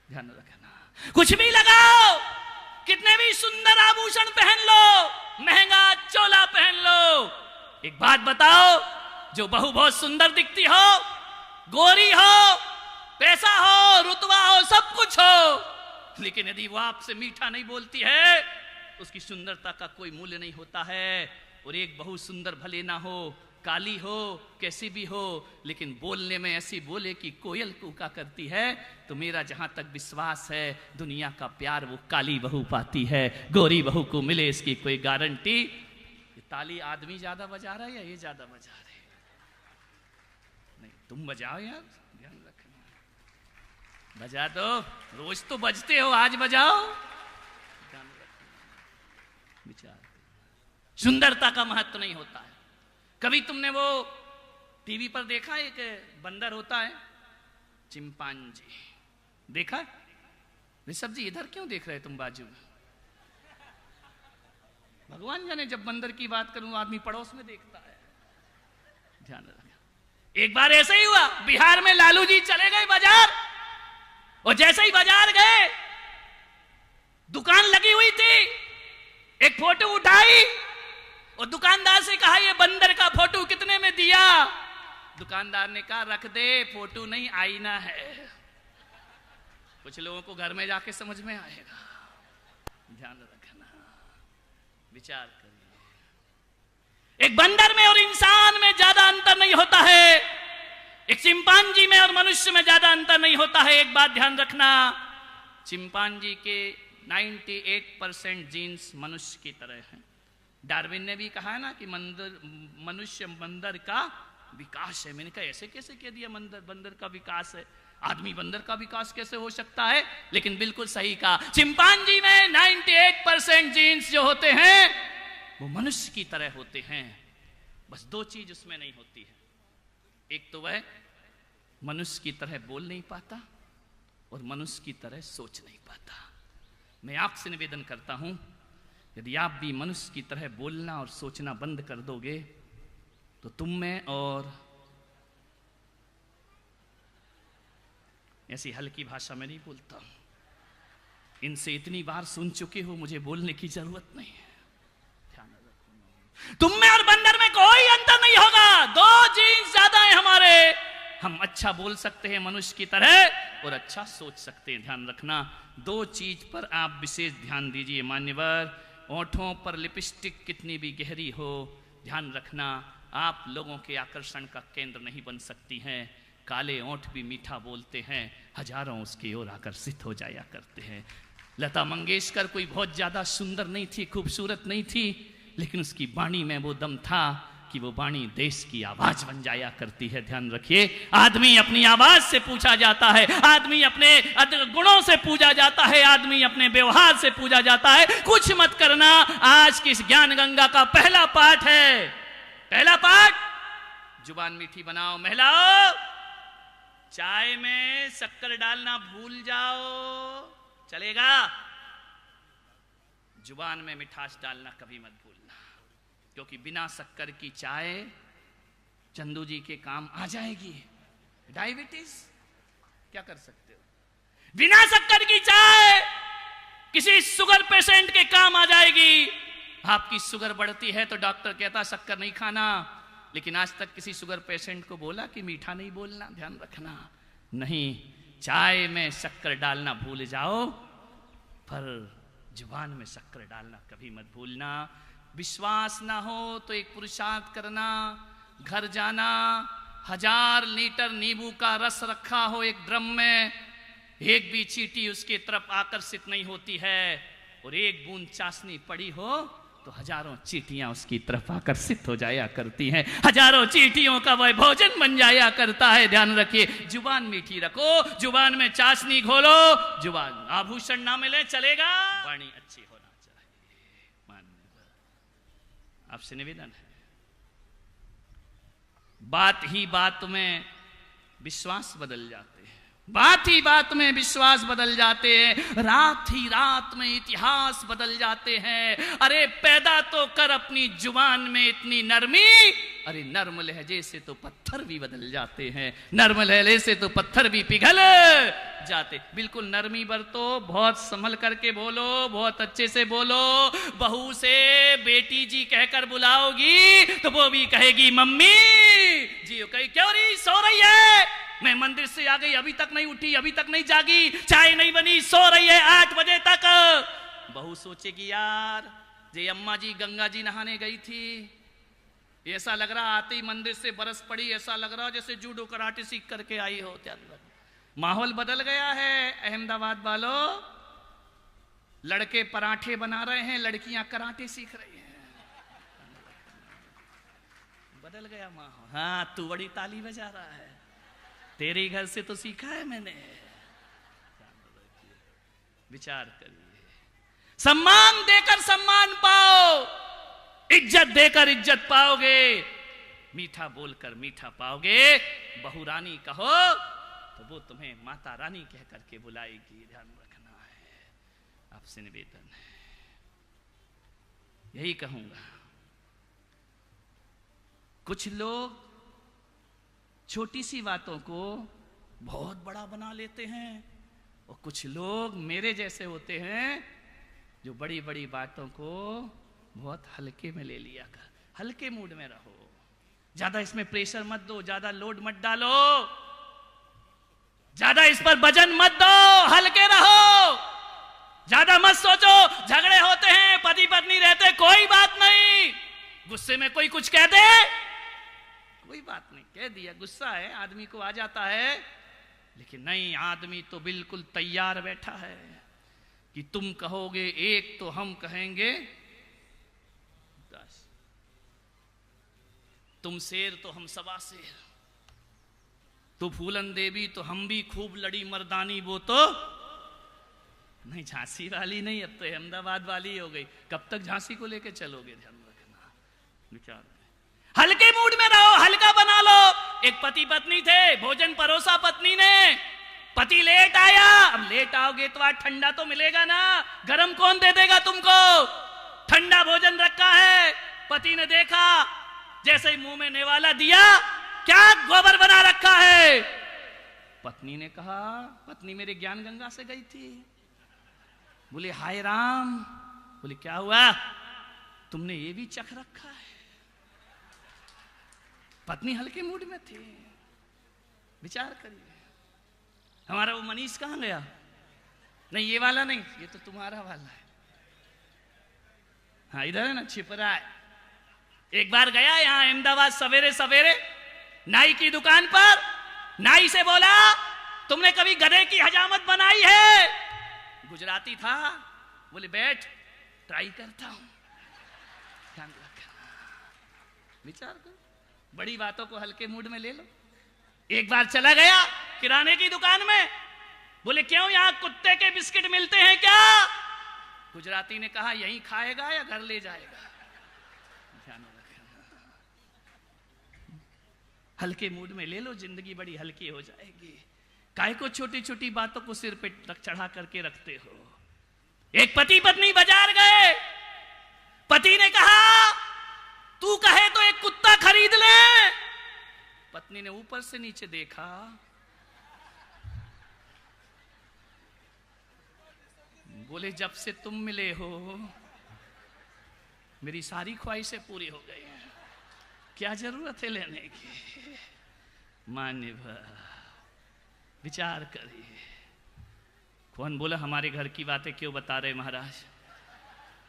ध्यान रखना, कुछ भी लगाओ, कितने भी सुंदर आभूषण पहन लो, महंगा चोला पहन लो, एक बात बताओ, जो बहू बहुत सुंदर दिखती हो, गोरी हो, पैसा हो, रुतबा हो, सब कुछ हो, लेकिन यदि वो आपसे मीठा नहीं बोलती है, उसकी सुंदरता का कोई मूल्य नहीं होता है। और एक बहू सुंदर भले ना हो, काली हो, कैसी भी हो, लेकिन बोलने में ऐसी बोले कि कोयल कूका करती है, तो मेरा जहां तक विश्वास है, दुनिया का प्यार वो काली बहू पाती है, गोरी बहू को मिले इसकी कोई गारंटी। ताली आदमी ज्यादा बजा रहा है या ये ज्यादा बजा रहे? नहीं, तुम बजाओ यार, ध्यान रखना, बजा दो, रोज तो बजते हो, आज बजाओ। ध्यान रखना, विचार। सुंदरता का महत्व नहीं होता है। कभी तुमने वो टीवी पर देखा, एक बंदर होता है, चिंपांजी। देखा ऋषभ जी, इधर क्यों देख रहे तुम बाजू में? भगवान जाने, जब बंदर की बात करूं आदमी पड़ोस में देखता है। ध्यान रखना। एक बार ऐसे ही हुआ, बिहार में लालू जी चले गए बाजार, और जैसे ही बाजार गए, दुकान लगी हुई थी, एक फोटो उठाई और दुकानदार से कहा ये बंदर का फोटो कितने में दिया? दुकानदार ने कहा रख दे, फोटो नहीं आईना है। कुछ लोगों को घर में जाके समझ में आएगा। ध्यान रखना, विचार करिए। एक बंदर में और इंसान में ज्यादा अंतर नहीं होता है, एक चिंपांजी में और मनुष्य में ज्यादा अंतर नहीं होता है। एक बात ध्यान रखना, चिंपांजी के 98% जीन्स मनुष्य की तरह हैं। डार्विन ने भी कहा है ना कि मनुष्य बंदर का विकास है। मैंने कहा ऐसे कैसे कह दिया बंदर का विकास है? आदमी बंदर का विकास कैसे हो सकता है? लेकिन बिल्कुल सही कहा, चिंपांजी में 98% जीन्स जो होते हैं वो मनुष्य की तरह होते हैं। बस दो चीज उसमें नहीं होती है, एक तो वह मनुष्य की तरह बोल नहीं पाता और मनुष्य की तरह सोच नहीं पाता। मैं आपसे निवेदन करता हूं, यदि आप भी मनुष्य की तरह बोलना और सोचना बंद कर दोगे तो तुम में, और ऐसी हल्की भाषा में नहीं बोलता हूं, इनसे इतनी बार सुन चुके हो, मुझे बोलने की जरूरत नहीं है। ध्यान रखो, तुम में और बंदर में कोई अंतर नहीं होगा। दो जीन्स ज्यादा है हमारे। हम अच्छा बोल सकते हैं मनुष्य की तरह और अच्छा सोच सकते हैं। ध्यान रखना, दो चीज पर आप विशेष ध्यान दीजिए मान्यवर। ओंठों पर लिपस्टिक कितनी भी गहरी हो, ध्यान रखना आप लोगों के आकर्षण का केंद्र नहीं बन सकती हैं। काले ओंठ भी मीठा बोलते हैं, हजारों उसकी ओर आकर्षित हो जाया करते हैं। लता मंगेशकर कोई बहुत ज्यादा सुंदर नहीं थी, खूबसूरत नहीं थी, लेकिन उसकी वाणी में वो दम था कि वो वाणी देश की आवाज बन जाया करती है। ध्यान रखिए, आदमी अपनी आवाज से पूछा जाता है, आदमी अपने गुणों से पूजा जाता है, आदमी अपने व्यवहार से पूजा जाता है। कुछ मत करना, आज की इस ज्ञान गंगा का पहला पाठ है। पहला पाठ, जुबान मीठी बनाओ। महिलाओं, चाय में शक्कर डालना भूल जाओ, चलेगा? जुबान में मिठास डालना कभी मत भूलना, क्योंकि बिना शक्कर की चाय चंदू जी के काम आ जाएगी। डायबिटीज क्या कर सकते हो? बिना शक्कर की चाय किसी शुगर पेशेंट के काम आ जाएगी। आपकी शुगर बढ़ती है तो डॉक्टर कहता शक्कर नहीं खाना, लेकिन आज तक किसी शुगर पेशेंट को बोला कि मीठा नहीं बोलना? ध्यान रखना, नहीं, चाय में शक्कर डालना भूल जाओ, पर जुबान में शक्कर डालना कभी मत भूलना। विश्वास ना हो तो एक पुरुषार्थ करना, घर जाना, 1000 लीटर नींबू का रस रखा हो एक ड्रम में, एक भी चींटी उसके तरफ आकर्षित नहीं होती है, और एक बूंद चाशनी पड़ी हो तो हजारों चींटियां उसकी तरफ आकर्षित हो जाया करती हैं, हजारों चींटियों का वह भोजन बन जाया करता है। ध्यान रखिए, जुबान मीठी रखो, जुबान में चाशनी घोलो, जुबान आभूषण ना मिले चलेगा, वाणी अच्छी होना चाहिए। मान्य आपसे निवेदन है, बात ही बात में विश्वास बदल जाते हैं, बात ही बात में विश्वास बदल जाते हैं, रात ही रात में इतिहास बदल जाते हैं। अरे पैदा तो कर अपनी जुबान में इतनी नरमी, अरे नर्म लहजे से तो पत्थर भी बदल जाते हैं, नर्म लहजे से तो पत्थर भी पिघल जाते। बिल्कुल नरमी बरतो, बहुत संभल करके बोलो, बहुत अच्छे से बोलो। बहू से बेटी जी कहकर बुलाओगी तो वो भी कहेगी मम्मी जी, कही क्यों रही, सो रही है? मैं मंदिर से आ गई, अभी तक नहीं उठी, अभी तक नहीं जागी, चाय नहीं बनी, सो रही है 8 बजे तक। बहू सोचेगी यार जे अम्मा जी गंगा जी नहाने गई थी, ऐसा लग रहा आते ही मंदिर से बरस पड़ी, ऐसा लग रहा जैसे जूडो कराटे सीख करके आई हो। माहौल बदल गया है अहमदाबाद वालों, लड़के पराठे बना रहे हैं, लड़कियां कराटे सीख रही हैं, बदल गया माहौल। हाँ, तू बड़ी ताली बजा रहा है, तेरे घर से तो सीखा है मैंने। विचार करिए, सम्मान देकर सम्मान पाओ, इज्जत देकर इज्जत पाओगे, मीठा बोलकर मीठा पाओगे। बहुरानी कहो तो वो तुम्हें माता रानी कह करके बुलाएगी, ध्यान रखना है। आपसे निवेदन है, यही कहूंगा। कुछ लोग छोटी सी बातों को बहुत बड़ा बना लेते हैं और कुछ लोग मेरे जैसे होते हैं जो बड़ी बड़ी बातों को बहुत हल्के में ले लिया कर। हल्के मूड में रहो, ज्यादा इसमें प्रेशर मत दो, ज्यादा लोड मत डालो, ज्यादा इस पर वजन मत दो, हल्के रहो, ज्यादा मत सोचो। झगड़े होते हैं, पति पत्नी रहते, कोई बात नहीं। गुस्से में कोई कुछ कह दे, कोई बात नहीं, कह दिया, गुस्सा है, आदमी को आ जाता है। लेकिन नहीं, आदमी तो बिल्कुल तैयार बैठा है कि तुम कहोगे एक तो हम कहेंगे 10, तुम शेर तो हम सवा शेर, तू फूलन देवी तो हम भी खूब लड़ी मर्दानी, वो तो नहीं झांसी वाली नहीं, अब तो अहमदाबाद वाली हो गई। कब तक झांसी को लेके चलोगे? ध्यान रखना, विचार। हल्के मूड में रहो, हल्का बना लो। एक पति पत्नी थे, भोजन परोसा पत्नी ने, पति लेट आया। अब लेट आओगे तो आज ठंडा तो मिलेगा ना, गरम कौन दे देगा तुमको? ठंडा भोजन रखा है। पति ने देखा, जैसे ही मुंह में नेवाला दिया, क्या गोबर बना रखा है? पत्नी ने कहा, पत्नी मेरे ज्ञान गंगा से गई थी। बोले हाय राम। बोले क्या हुआ? तुमने ये भी चख रखा है। पत्नी हल्के मूड में थी। विचार करिए, हमारा वो मनीष कहां गया? नहीं ये वाला नहीं, ये तो तुम्हारा वाला है। हाँ इधर है ना, छिप रहा है। एक बार गया यहाँ अहमदाबाद, सवेरे सवेरे नाई की दुकान पर, नाई से बोला तुमने कभी गधे की हजामत बनाई है? गुजराती था। बोले बैठ, ट्राई करता हूं। ध्यान रखना, विचार करो, बड़ी बातों को हल्के मूड में ले लो। एक बार चला गया किराने की दुकान में। बोले क्यों, यहां कुत्ते के बिस्किट मिलते हैं क्या? गुजराती ने कहा यहीं खाएगा या घर ले जाएगा? ध्यान रखना, हल्के मूड में ले लो, जिंदगी बड़ी हल्की हो जाएगी। काहे को छोटी छोटी बातों को सिर पे चढ़ा करके रखते हो? एक पति पत्नी बाजार गए। पति ने कहा तू कहे तो एक कुत्ता खरीद ले। पत्नी ने ऊपर से नीचे देखा, बोले जब से तुम मिले हो मेरी सारी ख्वाहिशें पूरी हो गई हैं, क्या जरूरत है लेने की? मान्य विचार करिए। कौन बोला हमारे घर की बातें क्यों बता रहे महाराज?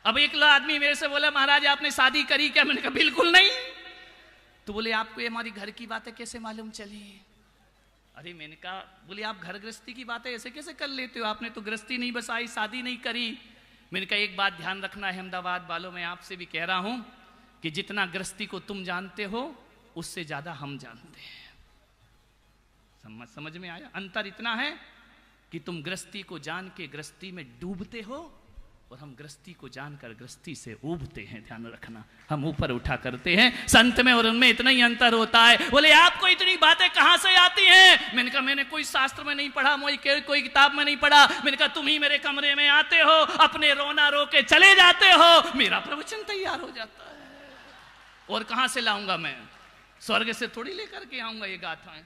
अब एक आदमी मेरे से बोला महाराज आपने शादी करी क्या? मैंने कहा बिल्कुल नहीं। तो बोले आपको ये हमारी घर की बातें कैसे मालूम चली? अरे मैंने कहा, बोले आप घर गृहस्थी की बातें ऐसे कैसे कर लेते हो? आपने तो गृहस्थी नहीं बसाई, शादी नहीं करी। मैंने कहा एक बात ध्यान रखना है अहमदाबाद वालों, मैं आपसे भी कह रहा हूं कि जितना गृहस्थी को तुम जानते हो उससे ज्यादा हम जानते हैं। समझ में आया? अंतर इतना है कि तुम गृहस्थी को जान के गृहस्थी में डूबते हो और हम गृहस्थी को जानकर गृहस्थी से उबते हैं। ध्यान रखना, हम ऊपर उठा करते हैं। संत में और उनमें इतना ही अंतर होता है। बोले आपको इतनी बातें कहां से आती हैं? मैंने कहा मैंने कोई शास्त्र में नहीं पढ़ा, कोई किताब में नहीं पढ़ा। मैंने कहा तुम ही मेरे कमरे में आते हो, अपने रोना रो के चले जाते हो, मेरा प्रवचन तैयार हो जाता है। और कहां से लाऊंगा मैं? स्वर्ग से थोड़ी लेकर के आऊंगा ये गाथाएं।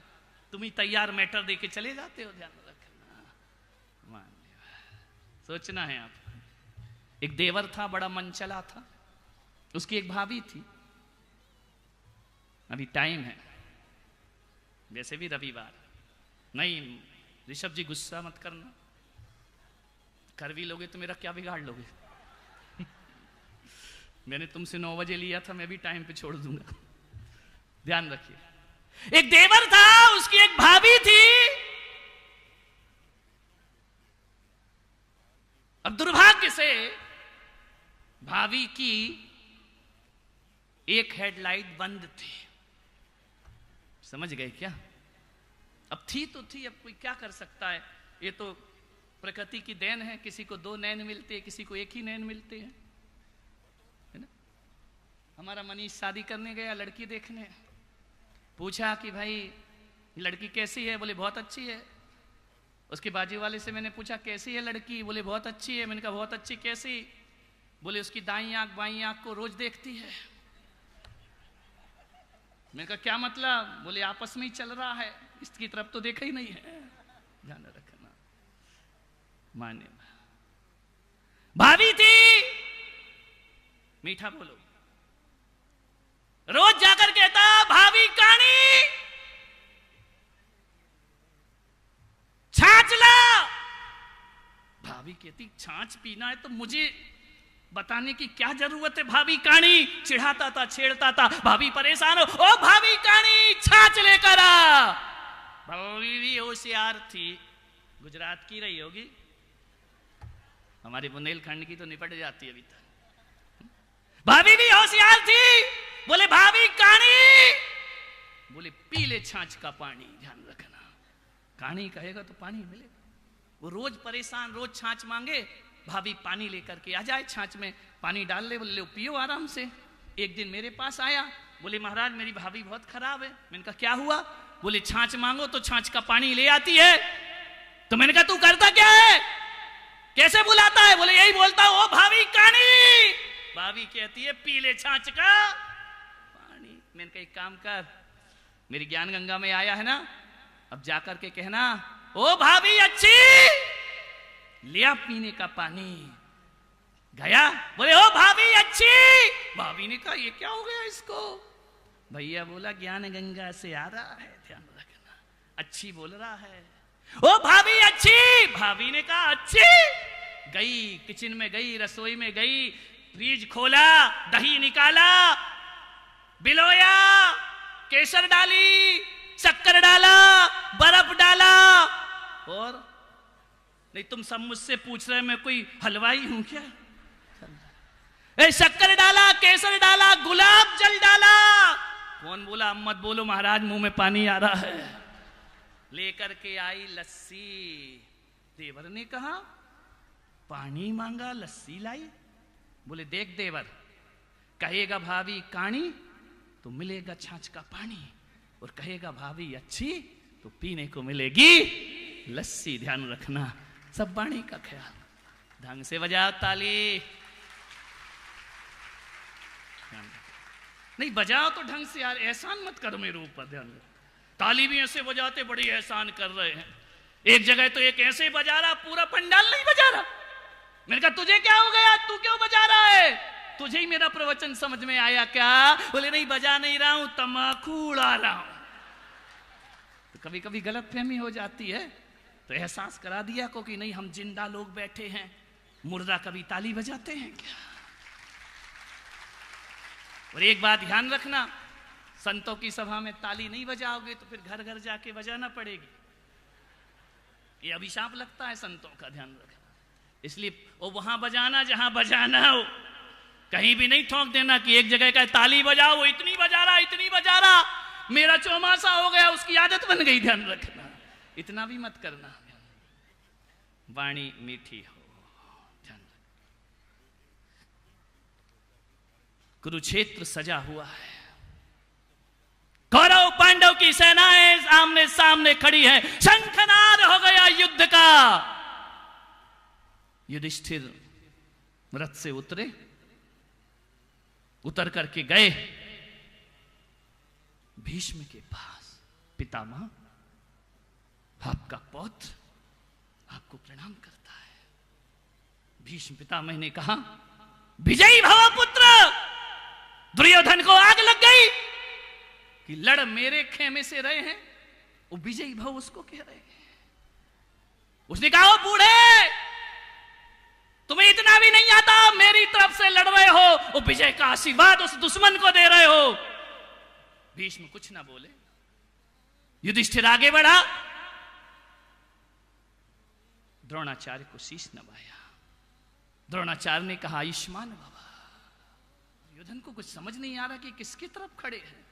तुम ही तैयार मैटर दे के चले जाते हो। ध्यान रखना, सोचना है आप। एक देवर था, बड़ा मनचला था, उसकी एक भाभी थी। अभी टाइम है, वैसे भी रविवार नहीं। ऋषभ जी गुस्सा मत करना, कर भी लोगे तो मेरा क्या बिगाड़ लोगे? मैंने तुमसे 9 बजे लिया था, मैं भी टाइम पे छोड़ दूंगा। ध्यान रखिए, एक देवर था, उसकी एक भाभी थी। अब दुर्भाग्य से भाभी की एक हेडलाइट बंद थी। समझ गए क्या? अब थी तो थी, अब कोई क्या कर सकता है? ये तो प्रकृति की देन है। किसी को 2 नैन मिलते हैं, किसी को एक ही नैन मिलते हैं, है ना? हमारा मनीष शादी करने गया, लड़की देखने। पूछा कि भाई लड़की कैसी है? बोले बहुत अच्छी है। उसके बाजू वाले से मैंने पूछा कैसी है लड़की? बोले बहुत अच्छी है। मैंने कहा बहुत अच्छी कैसी? बोले उसकी दाईं आंख बाईं आंख को रोज देखती है। मैंने कहा क्या मतलब? बोले आपस में ही चल रहा है, इसकी तरफ तो देखा ही नहीं है। ध्यान रखना। माने भाभी थी, मीठा बोलो, रोज जाकर कहता भाभी कानी छाछ ला। भाभी कहती छाछ पीना है तो मुझे बताने की क्या जरूरत है? भाभी कानी चिढ़ाता था, छेड़ता था। भाभी परेशान हो, ओ भाभी कानी छाछ लेकर आ। भाभी भी होशियार थी, गुजरात की रही होगी, हमारे बुंदेलखंड की तो निपट जाती है अभी तक। भाभी भी होशियार थी, बोले भाभी कानी, बोले पी ले छाछ का पानी। ध्यान रखना, कानी कहेगा तो पानी मिलेगा। वो रोज परेशान, रोज छाछ मांगे, भाभी पानी लेकर के आ जाए, छाछ में पानी डाल ले, बोले लो पियो आराम से। एक दिन मेरे पास आया, बोले महाराज मेरी भाभी बहुत खराब है। मैंने कहा क्या हुआ? बोले छाछ मांगो तो छाछ का पानी ले आती है। तो मैंने कहा तू करता क्या है, कैसे बुलाता है? बोले यही बोलता हूं, ओ भाभी कानी। भाभी कहती है पी ले छाछ का पानी। मैंने कहा एक काम कर, मेरी ज्ञान गंगा में आया है ना, अब जाकर के कहना ओ भाभी अच्छी लिया पीने का पानी। गया, बोले ओ भाभी अच्छी। भाभी ने कहा ये क्या हो गया इसको? भैया बोला ज्ञान गंगा से आ रहा है, ध्यान रखना, अच्छी बोल रहा है। ओ भाभी अच्छी। भाभी ने कहा अच्छी। गई किचन में, गई रसोई में, गई फ्रिज खोला, दही निकाला, बिलोया, केसर डाली, शक्कर डाला, बर्फ डाला। और नहीं तुम सब मुझसे पूछ रहे मैं कोई हलवाई हूं क्या? शक्कर डाला, केसर डाला, गुलाब जल डाला। कौन बोला? अब मत बोलो महाराज मुंह में पानी आ रहा है। लेकर के आई लस्सी। देवर ने कहा पानी मांगा लस्सी लाई। बोले देख देवर, कहेगा भाभी काणी तो मिलेगा छाछ का पानी, और कहेगा भाभी अच्छी तो पीने को मिलेगी लस्सी। ध्यान रखना, सब वाणी का ख्याल। ढंग से बजाओ ताली। नहीं बजाओ तो ढंग से यार, एहसान मत करो मेरे ऊपर। ध्यान रखो, ताली भी ऐसे बजाते बड़ी एहसान कर रहे हैं। एक जगह तो एक ऐसे बजा रहा, पूरा पंडाल नहीं बजा रहा। मैंने कहा तुझे क्या हो गया, तू क्यों बजा रहा है? तुझे ही मेरा प्रवचन समझ में आया क्या? बोले नहीं बजा नहीं रहा हूं, तम्बाकू उड़ा रहा हूं। तो कभी कभी गलत फहमी हो जाती है, तो एहसास करा दिया को कि नहीं हम जिंदा लोग बैठे हैं, मुर्दा कभी ताली बजाते हैं क्या? और एक बात ध्यान रखना, संतों की सभा में ताली नहीं बजाओगे तो फिर घर घर जाके बजाना पड़ेगी। ये अभिशाप लगता है संतों का, ध्यान रखना। इसलिए वो वहां बजाना जहां बजाना हो, कहीं भी नहीं ठोक देना कि एक जगह का ताली बजाओ, वो इतनी बजा रहा इतनी बजा रहा, मेरा चौमासा हो गया, उसकी आदत बन गई। ध्यान रखना, इतना भी मत करना। वाणी मीठी हो। ध्यान रखना, कुरुक्षेत्र सजा हुआ है, कौरव पांडव की सेनाएं आमने सामने खड़ी है, शंखनाद हो गया युद्ध का। युधिष्ठिर रथ से उतरे, उतर करके गए भीष्म के पास। पितामह, आपका पौत्र आपको प्रणाम करता है। भीष्म पितामह ने कहा विजयी भव पुत्र। दुर्योधन को आग लग गई कि लड़ मेरे खेमे से रहे हैं, वो विजयी भव उसको कह रहे हैं। उसने कहा बूढ़े तुम्हें इतना भी नहीं आता, मेरी तरफ से लड़ रहे हो, वो विजय का आशीर्वाद उस दुश्मन को दे रहे हो। भीष्म कुछ ना बोले। युधिष्ठिर आगे बढ़ा, द्रोणाचार्य को शीश नवाया। द्रोणाचार्य ने कहा आयुष्मान बाबा। दुर्योधन को कुछ समझ नहीं आ रहा कि किसकी तरफ खड़े हैं।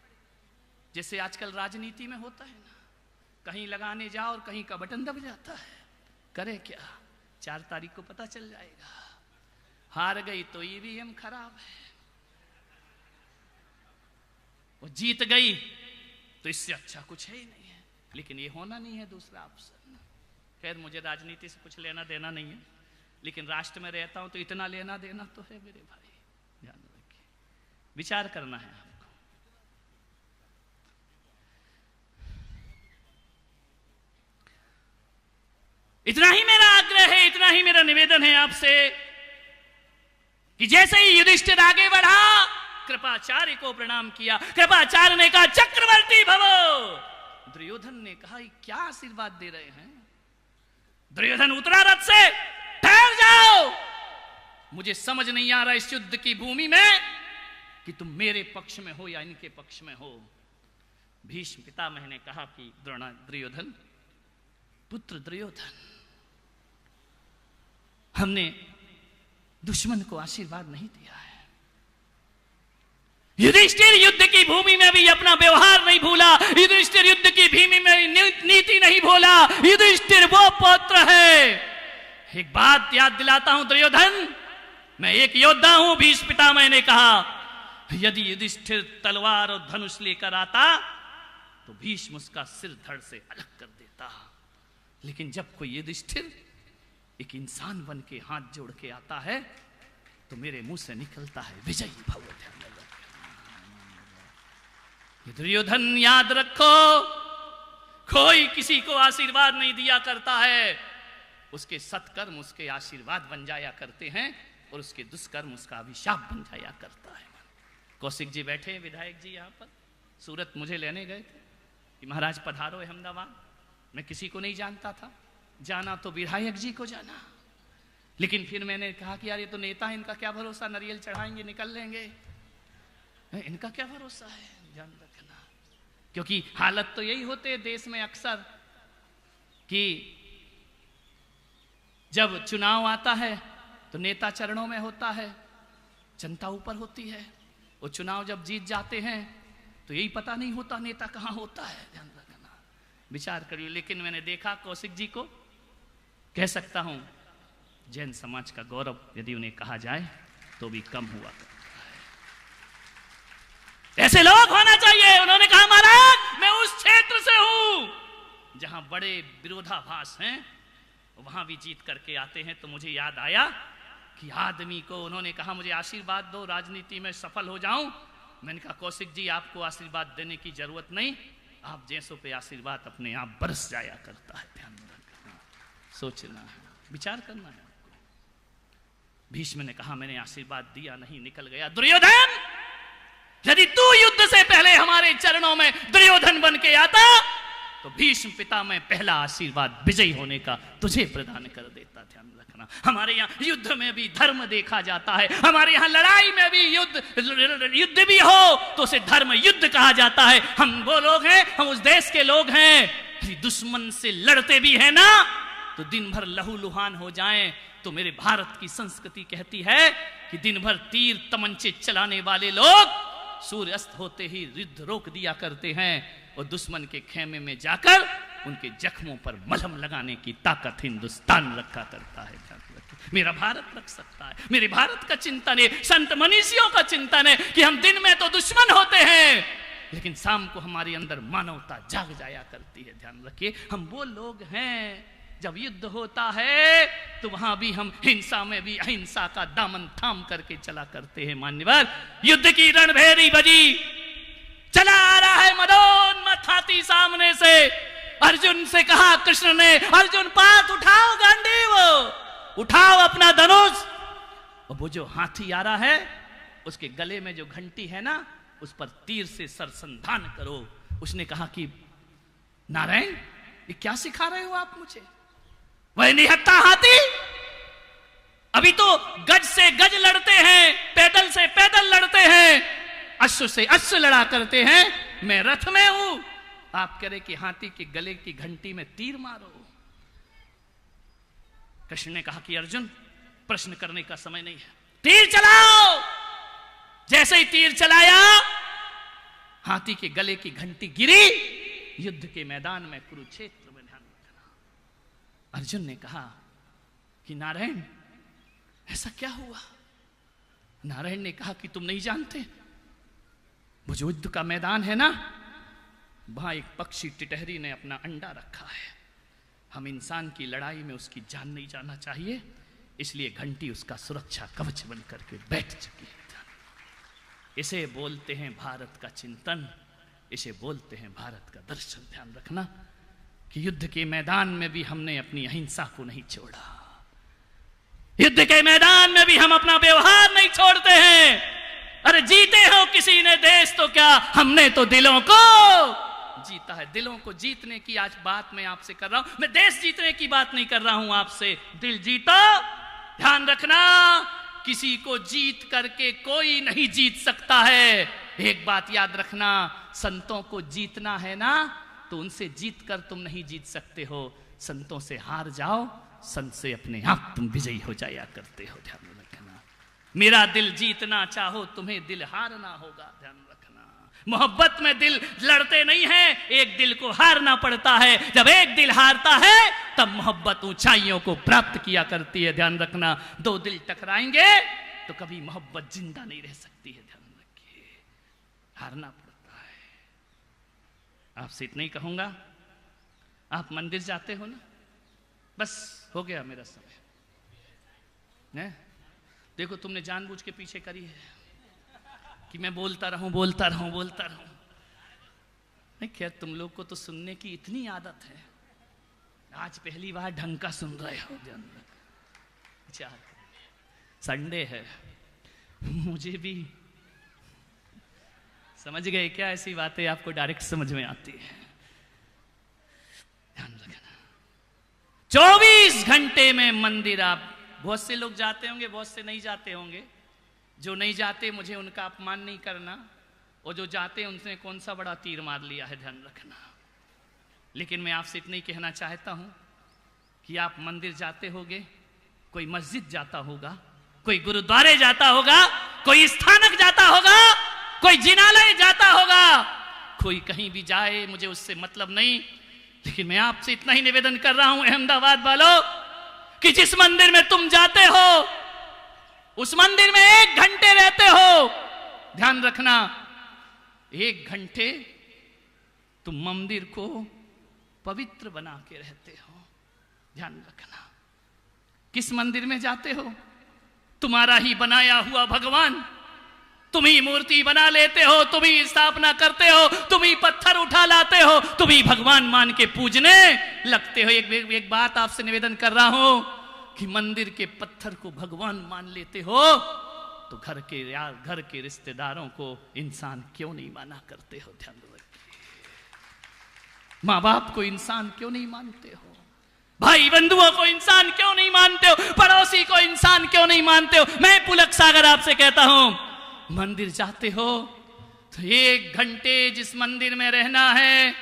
जैसे आजकल राजनीति में होता है ना, कहीं लगाने जाओ और कहीं का बटन दब जाता है। करे क्या, 4 तारीख को पता चल जाएगा। हार गई तो ईवीएम खराब है, वो जीत गई तो इससे अच्छा कुछ है ही नहीं है। लेकिन ये होना नहीं है दूसरा ऑप्शन। खैर मुझे राजनीति से कुछ लेना देना नहीं है, लेकिन राष्ट्र में रहता हूं तो इतना लेना देना तो है मेरे भाई। ध्यान रखिए, विचार करना है आपको। इतना ही मेरा आग्रह है, इतना ही मेरा निवेदन है आपसे कि जैसे ही युधिष्ठिर आगे बढ़ा, कृपाचार्य को प्रणाम किया। कृपाचार्य ने कहा चक्रवर्ती भवो। दुर्योधन ने कहा क्या आशीर्वाद दे रहे हैं? दुर्योधन उतरा रथ से, ठहर जाओ, मुझे समझ नहीं आ रहा इस युद्ध की भूमि में कि तुम मेरे पक्ष में हो या इनके पक्ष में हो। भीष्म पितामह ने कहा कि दुर्योधन, पुत्र दुर्योधन, हमने दुश्मन को आशीर्वाद नहीं दिया है। युधिष्ठिर युद्ध की भूमि में भी अपना व्यवहार नहीं भूला, युधिष्ठिर युद्ध की भूमि में नीति नहीं भूला। युधिष्ठिर वो पुत्र है। एक बात याद दिलाता हूं दुर्योधन, मैं एक योद्धा हूं। भीष्म पितामह ने कहा यदि युधिष्ठिर तलवार और धनुष लेकर आता तो भीष्म उसका सिर धड़ से अलग कर देता, लेकिन जब कोई युधिष्ठिर एक इंसान बन के हाथ जोड़ के आता है तो मेरे मुंह से निकलता है विजयी भव। दुर्योधन याद रखो, कोई किसी को आशीर्वाद नहीं दिया करता है, उसके सत्कर्म उसके आशीर्वाद बन जाया करते हैं और उसके दुष्कर्म उसका अभिशाप बन जाया करता है। कौशिक जी बैठे, विधायक जी यहाँ पर सूरत मुझे लेने गए थे कि महाराज पधारो अहमदाबाद। मैं किसी को नहीं जानता था, जाना तो विधायक जी को जाना, लेकिन फिर मैंने कहा कि यार ये तो नेता है, इनका क्या भरोसा, नारियल चढ़ाएंगे निकल लेंगे, इनका क्या भरोसा है। ध्यान रखना, क्योंकि हालत तो यही होते है देश में अक्सर कि जब चुनाव आता है तो नेता चरणों में होता है, जनता ऊपर होती है। वो चुनाव जब जीत जाते हैं तो यही पता नहीं होता नेता कहां होता है। ध्यान रखना, विचार करिए। लेकिन मैंने देखा कौशिक जी को, कह सकता हूं जैन समाज का गौरव यदि उन्हें कहा जाए तो भी कम हुआ करता है। ऐसे लोग होना चाहिए। उन्होंने कहा महाराज मैं उस क्षेत्र से हूं जहां बड़े विरोधाभास हैं, वहां भी जीत करके आते हैं। तो मुझे याद आया कि आदमी को उन्होंने कहा मुझे आशीर्वाद दो, राजनीति में सफल हो जाऊं। मैंने कहा कौशिक जी आपको आशीर्वाद देने की जरूरत नहीं, आप जैसों पे आशीर्वाद अपने आप बरस जाया करता है। ध्यान रखना, सोचना है, विचार करना है आपको। भीष्म ने कहा मैंने आशीर्वाद दिया नहीं, निकल गया। दुर्योधन, यदि तू युद्ध से पहले हमारे चरणों में दुर्योधन बन के आता तो भीष्म पिता में पहला आशीर्वाद विजयी होने का तुझे प्रदान कर देता। ध्यान रखना, हमारे यहाँ युद्ध में भी धर्म देखा जाता है, हमारे यहाँ लड़ाई में भी युद्ध भी हो तो उसे धर्म युद्ध कहा जाता है। हम वो लोग हैं, हम उस देश के लोग हैं, दुश्मन से लड़ते भी है ना तो दिन भर लहूलुहान हो जाएं। तो मेरे भारत की संस्कृति कहती है कि दिन भर तीर तमंचे चलाने वाले लोग सूर्य अस्त होते ही युद्ध रोक दिया करते हैं और दुश्मन के खेमे में जाकर उनके जख्मों पर मलहम लगाने की ताकत हिंदुस्तान रखा करता है। मेरा भारत रख सकता है। मेरे भारत का चिंतन है, संत मनीषियों का चिंतन है कि हम दिन में तो दुश्मन होते हैं लेकिन शाम को हमारे अंदर मानवता जाग जाया करती है। ध्यान रखिए, हम वो लोग हैं जब युद्ध होता है तो वहां भी हम हिंसा में भी अहिंसा का दामन थाम करके चला करते हैं। मान्यवर, युद्ध की रणभेरी बजी, चला आ रहा है मदोन्मत्त हाथी सामने से। अर्जुन से कहा कृष्ण ने, अर्जुन पात उठाओ गांडीव, उठाओ अपना धनुष। और वो जो हाथी आ रहा है उसके गले में जो घंटी है ना, उस पर तीर से सरसंधान करो। उसने कहा कि नारायण ये क्या सिखा रहे हो आप मुझे? वह निहत्था हाथी, अभी तो गज से गज लड़ते हैं, पैदल से पैदल लड़ते हैं, अश्व से अश्व लड़ा करते हैं, मैं रथ में हूं। आप कह रहे कि हाथी के गले की घंटी में तीर मारो। कृष्ण ने कहा कि अर्जुन प्रश्न करने का समय नहीं है, तीर चलाओ। जैसे ही तीर चलाया हाथी के गले की घंटी गिरी युद्ध के मैदान में, कुरुक्षेत्र में। ध्यान रखना, अर्जुन ने कहा कि नारायण ऐसा क्या हुआ? नारायण ने कहा कि तुम नहीं जानते, वो जो युद्ध का मैदान है ना, वहां एक पक्षी टिटहरी ने अपना अंडा रखा है। हम इंसान की लड़ाई में उसकी जान नहीं जाना चाहिए, इसलिए घंटी उसका सुरक्षा कवच बन करके बैठ चुकी है। इसे बोलते हैं भारत का चिंतन, इसे बोलते हैं भारत का दर्शन। ध्यान रखना कि युद्ध के मैदान में भी हमने अपनी अहिंसा को नहीं छोड़ा, युद्ध के मैदान में भी हम अपना व्यवहार नहीं छोड़ते हैं। अरे जीते हो किसी ने देश तो क्या, हमने तो दिलों को जीता है। दिलों को जीतने की आज बात मैं आपसे कर रहा हूं, मैं देश जीतने की बात नहीं कर रहा हूं आपसे। दिल जीतो। ध्यान रखना, किसी को जीत करके कोई नहीं जीत सकता है। एक बात याद रखना, संतों को जीतना है ना, तो उनसे जीत कर तुम नहीं जीत सकते हो। संतों से हार जाओ, संत से अपने आप तुम विजयी हो जाया करते हो। ध्यान रखना, मेरा दिल जीतना चाहो तुम्हें दिल हारना होगा। ध्यान रखना, मोहब्बत में दिल लड़ते नहीं हैं, एक दिल को हारना पड़ता है। जब एक दिल हारता है तब मोहब्बत ऊंचाइयों को प्राप्त किया करती है। ध्यान रखना, दो दिल टकराएंगे तो कभी मोहब्बत जिंदा नहीं रह सकती है। ध्यान रखिए, हारना पड़ता है। आपसे इतना ही कहूंगा, आप मंदिर जाते हो ना, बस हो गया मेरा समय। देखो तुमने जानबूझ के पीछे करी है कि मैं बोलता रहूं बोलता रहूं बोलता रहूं। नहीं, खैर तुम लोग को तो सुनने की इतनी आदत है, आज पहली बार ढंग का सुन रहे हो। संडे है, मुझे भी समझ गए क्या, ऐसी बातें आपको डायरेक्ट समझ में आती है। ध्यान रखना, 24 घंटे में मंदिर आप, बहुत से लोग जाते होंगे, बहुत से नहीं जाते होंगे। जो नहीं जाते मुझे उनका अपमान नहीं करना, और जो जाते उनसे कौन सा बड़ा तीर मार लिया है। ध्यान रखना, लेकिन मैं आपसे इतना ही कहना चाहता हूं कि आप मंदिर जाते होगे, कोई मस्जिद जाता होगा, कोई गुरुद्वारे जाता होगा, कोई स्थानक जाता होगा, कोई जिनालय जाता होगा, कोई कहीं भी जाए, मुझे उससे मतलब नहीं। लेकिन मैं आपसे इतना ही निवेदन कर रहा हूं अहमदाबाद वालों, कि जिस मंदिर में तुम जाते हो उस मंदिर में 1 घंटे रहते हो। ध्यान रखना, 1 घंटे तुम मंदिर को पवित्र बना के रहते हो। ध्यान रखना, किस मंदिर में जाते हो, तुम्हारा ही बनाया हुआ भगवान, तुम ही मूर्ति बना लेते हो, तुम ही स्थापना करते हो, तुम ही पत्थर उठा लाते हो, तुम ही भगवान मान के पूजने लगते हो। एक बात आपसे निवेदन कर रहा हूं कि मंदिर के पत्थर को भगवान मान लेते हो तो घर के रिश्तेदारों को इंसान क्यों नहीं माना करते हो। ध्यान रखिए, माँ बाप को इंसान क्यों नहीं मानते हो, भाई बंधुओं को इंसान क्यों नहीं मानते हो, पड़ोसी को इंसान क्यों नहीं मानते हो। मैं पुलक सागर आपसे कहता हूं, मंदिर जाते हो तो 1 घंटे जिस मंदिर में रहना है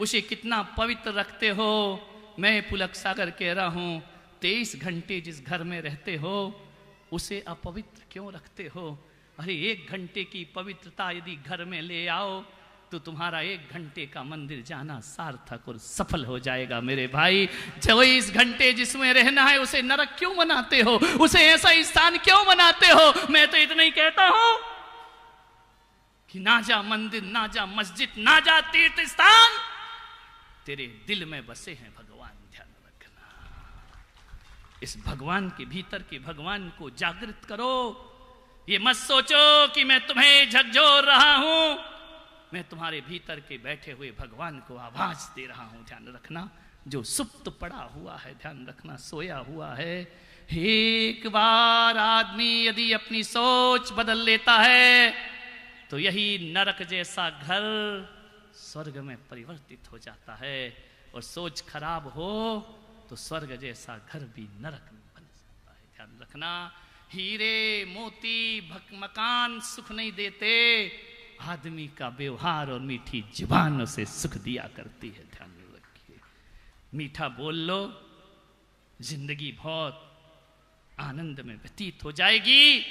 उसे कितना पवित्र रखते हो। मैं पुलक सागर कह रहा हूं, 23 घंटे जिस घर में रहते हो उसे अपवित्र क्यों रखते हो। अरे 1 घंटे की पवित्रता यदि घर में ले आओ तो तुम्हारा 1 घंटे का मंदिर जाना सार्थक और सफल हो जाएगा। मेरे भाई, 24 घंटे जिसमें रहना है उसे नरक क्यों मनाते हो, उसे ऐसा स्थान क्यों मनाते हो। मैं तो इतना ही कहता हूं कि ना जा मंदिर, ना जा मस्जिद, ना जा तीर्थ स्थान, तेरे दिल में बसे हैं भगवान। ध्यान रखना, इस भगवान के भीतर के भगवान को जागृत करो। ये मत सोचो कि मैं तुम्हें झकझोर रहा हूं, मैं तुम्हारे भीतर के बैठे हुए भगवान को आवाज दे रहा हूं। ध्यान रखना, जो सुप्त पड़ा हुआ है, ध्यान रखना, सोया हुआ है। एक बार आदमी यदि अपनी सोच बदल लेता है तो यही नरक जैसा घर स्वर्ग में परिवर्तित हो जाता है, और सोच खराब हो तो स्वर्ग जैसा घर भी नरक में बन सकता है। ध्यान रखना, हीरे मोती मकान सुख नहीं देते, आदमी का व्यवहार और मीठी जुबान उसे सुख दिया करती है। ध्यान रखिए, मीठा बोल लो, जिंदगी बहुत आनंद में व्यतीत हो जाएगी।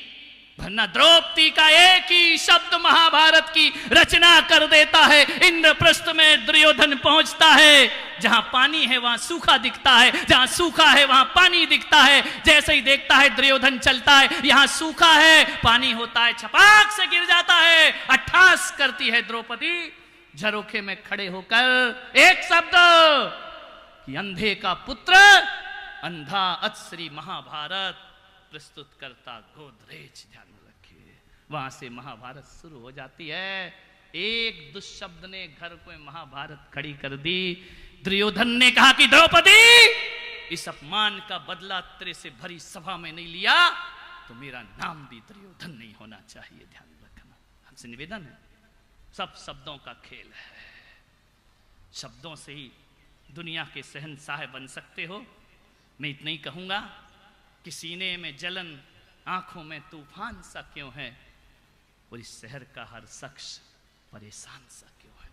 वरना द्रौपदी का एक ही शब्द महाभारत की रचना कर देता है। इंद्रप्रस्थ में दुर्योधन पहुंचता है, जहां पानी है वहां सूखा दिखता है, जहां सूखा है वहां पानी दिखता है। जैसे ही देखता है दुर्योधन चलता है, यहां सूखा है, पानी होता है, छपाक से गिर जाता है। अट्ठास करती है द्रौपदी, झरोखे में खड़े होकर एक शब्द कि अंधे का पुत्र अंधा अतश्री महाभारत प्रस्तुत करता गोदरेज। ध्यान में रखिए, वहां से महाभारत शुरू हो जाती है। एक दुष्शब्द ने घर को महाभारत खड़ी कर दी। दुर्योधन ने कहा कि द्रौपदी, इस अपमान का बदला तेरे से भरी सभा में नहीं लिया तो मेरा नाम भी दुर्योधन नहीं होना चाहिए। ध्यान रखना, हमसे निवेदन है, सब शब्दों का खेल है। शब्दों से ही दुनिया के शहंशाह बन सकते हो। मैं इतना ही कहूंगा कि सीने में जलन, आंखों में तूफान सा क्यों है, और इस शहर का हर शख्स परेशान सा क्यों है।